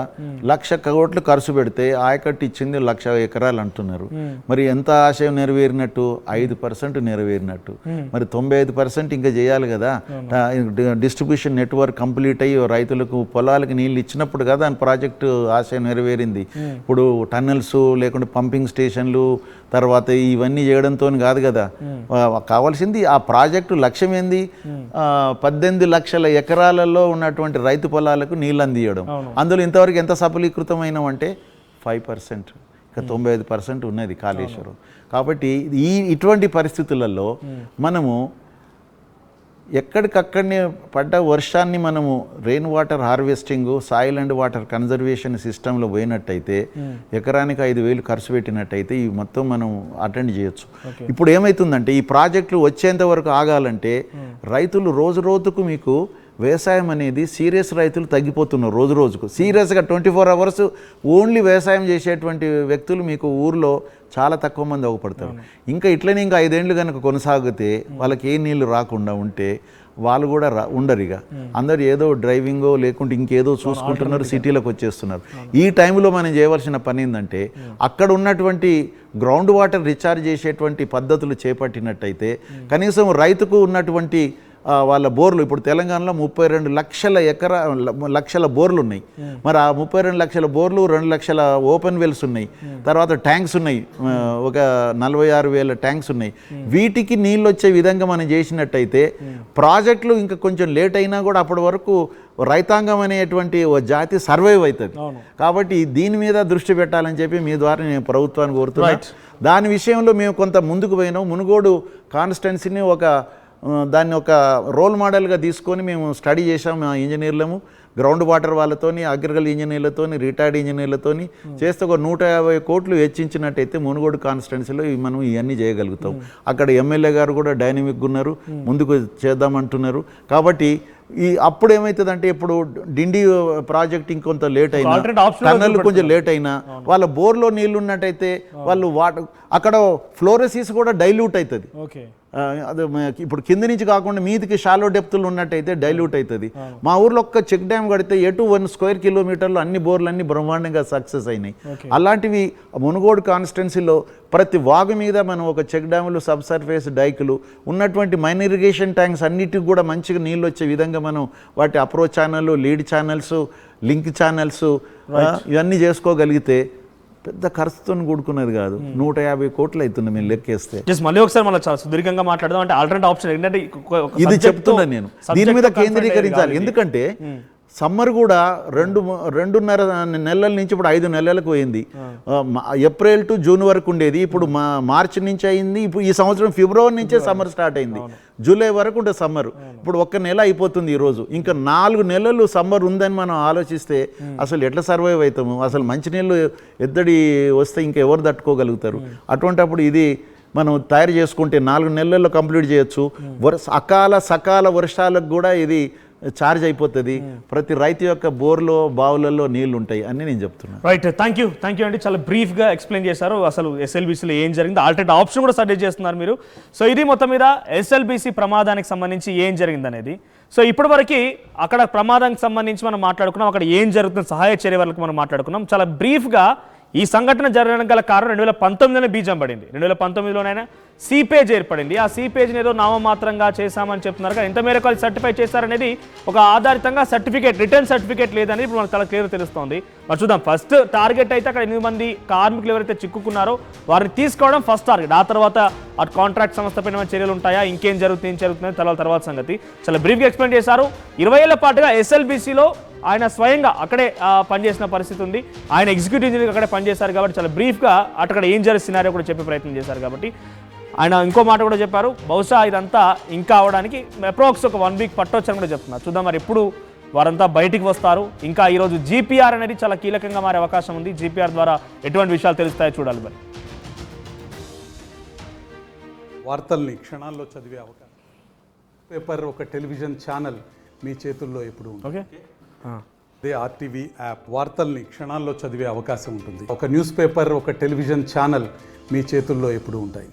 1,00,000 కోట్లు ఖర్చు పెడితే ఆయకట్టు ఇచ్చింది 1,00,000 ఎకరాలు అంటున్నారు. మరి ఎంత ఆశయం నెరవేరినట్టు? 5% నెరవేరినట్టు. మరి 95% ఇంకా చేయాలి కదా. డిస్ట్రిబ్యూషన్ నెట్వర్క్ కంప్లీట్ అయ్యి రైతులకు పొలాలకు నీళ్ళు ఇచ్చినప్పుడు కదా దాని ప్రాజెక్టు ఆశయం నెరవేరింది. ఇప్పుడు టన్నెల్స్ లేకుంటే పంపింగ్ స్టేషన్లు తర్వాత ఇవన్నీ చేయడంతో కాదు కదా. కావాల్సింది ఆ ప్రాజెక్టు లక్ష్యం ఏంది? 18 లక్షల ఎకరాలలో ఉన్నటువంటి రైతు పొలాలకు నీళ్ళు అందియడం. అందులో ఇంతవరకు ఎంత సఫలీకృతమైనవంటే 5%, ఇంకా 95% ఉన్నది కాళేశ్వరం. కాబట్టి ఇటువంటి పరిస్థితులలో మనము ఎక్కడికక్కడనే పడ్డ వర్షాన్ని మనము rain water harvesting, soil and water conservation సిస్టంలో పోయినట్టయితే ఎకరానికి 5,000 ఖర్చు పెట్టినట్టయితే ఇవి మొత్తం మనం అటెండ్ చేయొచ్చు. ఇప్పుడు ఏమవుతుందంటే ఈ ప్రాజెక్టులు వచ్చేంత వరకు ఆగాలంటే రైతులు రోజు రోజుకు మీకు వ్యవసాయం అనేది సీరియస్ రైతులు తగ్గిపోతున్నారు రోజు రోజుకు. సీరియస్గా 24 అవర్స్ ఓన్లీ వ్యవసాయం చేసేటువంటి వ్యక్తులు మీకు ఊర్లో చాలా తక్కువ మంది అవపడతారు. ఇంకా ఇట్లనే ఇంకా 5 ఏళ్ళు కనుక కొనసాగితే వాళ్ళకి ఏ నీళ్ళు రాకుండా ఉంటే వాళ్ళు కూడా ఉండరు. ఇక అందరు ఏదో డ్రైవింగో లేకుంటే ఇంకేదో చూసుకుంటున్నారు, సిటీలకు వచ్చేస్తున్నారు. ఈ టైంలో మనం చేయవలసిన పని ఏంటంటే అక్కడ ఉన్నటువంటి గ్రౌండ్ వాటర్ రీఛార్జ్ చేసేటువంటి పద్ధతులు చేపట్టినట్టయితే కనీసం రైతుకు ఉన్నటువంటి వాళ్ళ బోర్లు, ఇప్పుడు తెలంగాణలో 32 లక్షల బోర్లు ఉన్నాయి. మరి ఆ 32 లక్షల బోర్లు 2 లక్షల ఓపెన్ వెల్స్ ఉన్నాయి, తర్వాత ట్యాంక్స్ ఉన్నాయి, ఒక 46,000 ట్యాంక్స్ ఉన్నాయి. వీటికి నీళ్ళు వచ్చే విధంగా మనం చేసినట్టయితే ప్రాజెక్టులు ఇంకా కొంచెం లేట్ అయినా కూడా అప్పటి వరకు రైతాంగం అనేటువంటి ఓ జాతి సర్వైవ్ అవుతుంది. కాబట్టి దీని మీద దృష్టి పెట్టాలని చెప్పి మీ ద్వారా నేను ప్రభుత్వాన్ని కోరుతున్నాను. దాని విషయంలో మేము కొంత ముందుకు పోయినాం. మునుగోడు కాన్స్టిట్యున్సీని దాన్ని ఒక రోల్ మోడల్గా తీసుకొని మేము స్టడీ చేసాం. మా ఇంజనీర్లము గ్రౌండ్ వాటర్ వాళ్ళతోని, అగ్రికల్చర్ ఇంజనీర్లతోని, రిటైర్డ్ ఇంజనీర్లతోని చేస్తే ఒక 150 కోట్లు వెచ్చించినట్టయితే మునుగోడు కాన్స్టిట్యున్సీలో మనం ఇవన్నీ చేయగలుగుతాం. అక్కడ ఎమ్మెల్యే గారు కూడా డైనమిక్గా ఉన్నారు, ముందుకు చేద్దామంటున్నారు. కాబట్టి అప్పుడు ఏమవుతుందంటే ఇప్పుడు డిండి ప్రాజెక్ట్ ఇంకొంత లేట్ అయినా, టన్నల్ కొంచెం లేట్ అయినా, వాళ్ళ బోర్లో నీళ్ళు ఉన్నట్టయితే వాళ్ళు వాటర్ అక్కడ ఫ్లోరసిస్ కూడా డైల్యూట్ అవుతుంది. అదే ఇప్పుడు కింద నుంచి కాకుండా మీదికి షాలో డెప్త్లు ఉన్నట్టయితే డైల్యూట్ అవుతుంది. మా ఊర్లో ఒక్క చెక్ డ్యామ్ కడితే 1 స్క్వేర్ కిలోమీటర్లు అన్ని బోర్లన్నీ బ్రహ్మాండంగా సక్సెస్ అయినాయి. అలాంటివి మునుగోడు కాన్స్టిట్యున్సీలో ప్రతి వాగు మీద మనం ఒక చెక్ డ్యాములు, సబ్ సర్ఫేస్ డైకులు ఉన్నటువంటి మైన్ ఇరిగేషన్ ట్యాంక్స్ అన్నిటికి కూడా మంచిగా నీళ్ళు వచ్చే విధంగా మనం వాటి approach channel, lead channels, link channels ఇవన్నీ చేసుకోగలిగితే పెద్ద ఖర్చుతో కూడుకున్నది కాదు. 150 కోట్లు అవుతుంది మేము లెక్కేస్తే. మళ్ళీ ఒకసారి మనం చాలా సుదీర్ఘంగా మాట్లాడదాం. అంటే ఆల్టర్నేట్ ఆప్షన్ ఏంటంటే ఇది చెప్తున్నాను నేను, దీని మీద కేంద్రీకరించాలి. ఎందుకంటే సమ్మర్ కూడా 2.5 నెలల నుంచి ఇప్పుడు 5 నెలలకు పోయింది. ఏప్రిల్ టు జూన్ వరకు ఉండేది, ఇప్పుడు మార్చి నుంచి అయింది. ఇప్పుడు ఈ సంవత్సరం ఫిబ్రవరి నుంచే సమ్మర్ స్టార్ట్ అయింది. జూలై వరకు ఉంటే సమ్మర్, ఇప్పుడు 1 నెల అయిపోతుంది ఈరోజు. ఇంకా 4 నెలలు సమ్మర్ ఉందని మనం ఆలోచిస్తే అసలు ఎట్లా సర్వైవ్ అవుతాము? అసలు మంచినీళ్ళు ఎద్దడి వస్తే ఇంకా ఎవరు తట్టుకోగలుగుతారు? అటువంటిప్పుడు ఇది మనం తయారు చేసుకుంటే 4 నెలల్లో కంప్లీట్ చేయొచ్చు. సకాల వర్షాలకు కూడా ఇది ఛార్జ్ అయిపోతుంది. ప్రతి రైతు యొక్క బోర్లో, బావులలో నీళ్లు ఉంటాయి అని నేను చెప్తున్నాను. రైట్, థ్యాంక్ యూ అండి. చాలా బ్రీఫ్గా ఎక్స్ప్లెయిన్ చేశారు. అసలు ఎస్ఎల్బీసీలో ఏం జరిగింది, ఆల్టర్నేట్ ఆప్షన్ కూడా సజెస్ట్ చేస్తున్నారు మీరు. సో ఇది మొత్తం మీద ఎస్ఎల్బీసీ ప్రమాదానికి సంబంధించి ఏం జరిగింది అనేది. సో ఇప్పటివరకు అక్కడ ప్రమాదానికి సంబంధించి మనం మాట్లాడుకున్నాం, అక్కడ ఏం జరుగుతుంది, సహాయ చర్య వరకు మనం మాట్లాడుకున్నాం. చాలా బ్రీఫ్గా ఈ సంఘటన జరగడం గల కారణం 2019లోనే బీజం పడింది. 2019లోనైనా సీపేజ్ ఏర్పడింది. ఆ సీపేజ్ని ఏదో నామమాత్రంగా చేశామని చెప్తున్నారు. కానీ ఎంత మేరకు వాళ్ళు సర్టిఫై చేశారనేది ఒక ఆధారితంగా రిటర్న్ సర్టిఫికేట్ లేదని ఇప్పుడు మనకు చాలా క్లియర్ తెలుస్తోంది. మరి చూద్దాం. ఫస్ట్ టార్గెట్ అయితే అక్కడ 8 మంది కార్మికులు ఎవరైతే చిక్కుకున్నారో వారిని తీసుకోవడం ఫస్ట్ టార్గెట్. ఆ తర్వాత అటు కాంట్రాక్ట్ సంస్థ పైన చర్యలు ఉంటాయా, ఇంకేం జరుగుతుంది తర్వాత సంగతి చాలా బ్రీఫ్గా ఎక్స్ప్లెయిన్ చేశారు. 20 ఏళ్ల పాటుగా ఎస్ఎల్బీసీలో ఆయన స్వయంగా అక్కడే పనిచేసిన పరిస్థితి ఉంది. ఆయన ఎగ్జిక్యూటివ్ ఇంజనీర్ అక్కడే పనిచేశారు కాబట్టి చాలా బ్రీఫ్గా అక్కడ ఏం జరిగే సినారియో కూడా చెప్పే ప్రయత్నం చేశారు. కాబట్టి ఆయన ఇంకో మాట కూడా చెప్పారు, బహుశా ఇదంతా ఇంకా అవడానికి అప్రాక్స్ ఒక 1 వీక్ పట్టొచ్చని కూడా చెప్తున్నారు. చూద్దాం మరి ఎప్పుడు వారంతా బయటికి వస్తారు. ఇంకా ఈరోజు జీపీఆర్ అనేది చాలా కీలకంగా మారే అవకాశం ఉంది. జీపీఆర్ ద్వారా ఎటువంటి విషయాలు తెలుస్తాయో చూడాలి. మరి వార్తల్ని క్షణాల్లో చదివే అవకాశం, పేపర్, ఒక టెలివిజన్ ఛానల్ మీ చేతుల్లో ఎప్పుడు ఉంటుంది. అదే ఆర్టీవీ యాప్. వార్తల్ని క్షణాల్లో చదివే అవకాశం ఉంటుంది. ఒక న్యూస్ పేపర్, ఒక టెలివిజన్ ఛానల్ మీ చేతుల్లో ఎప్పుడు ఉంటాయి.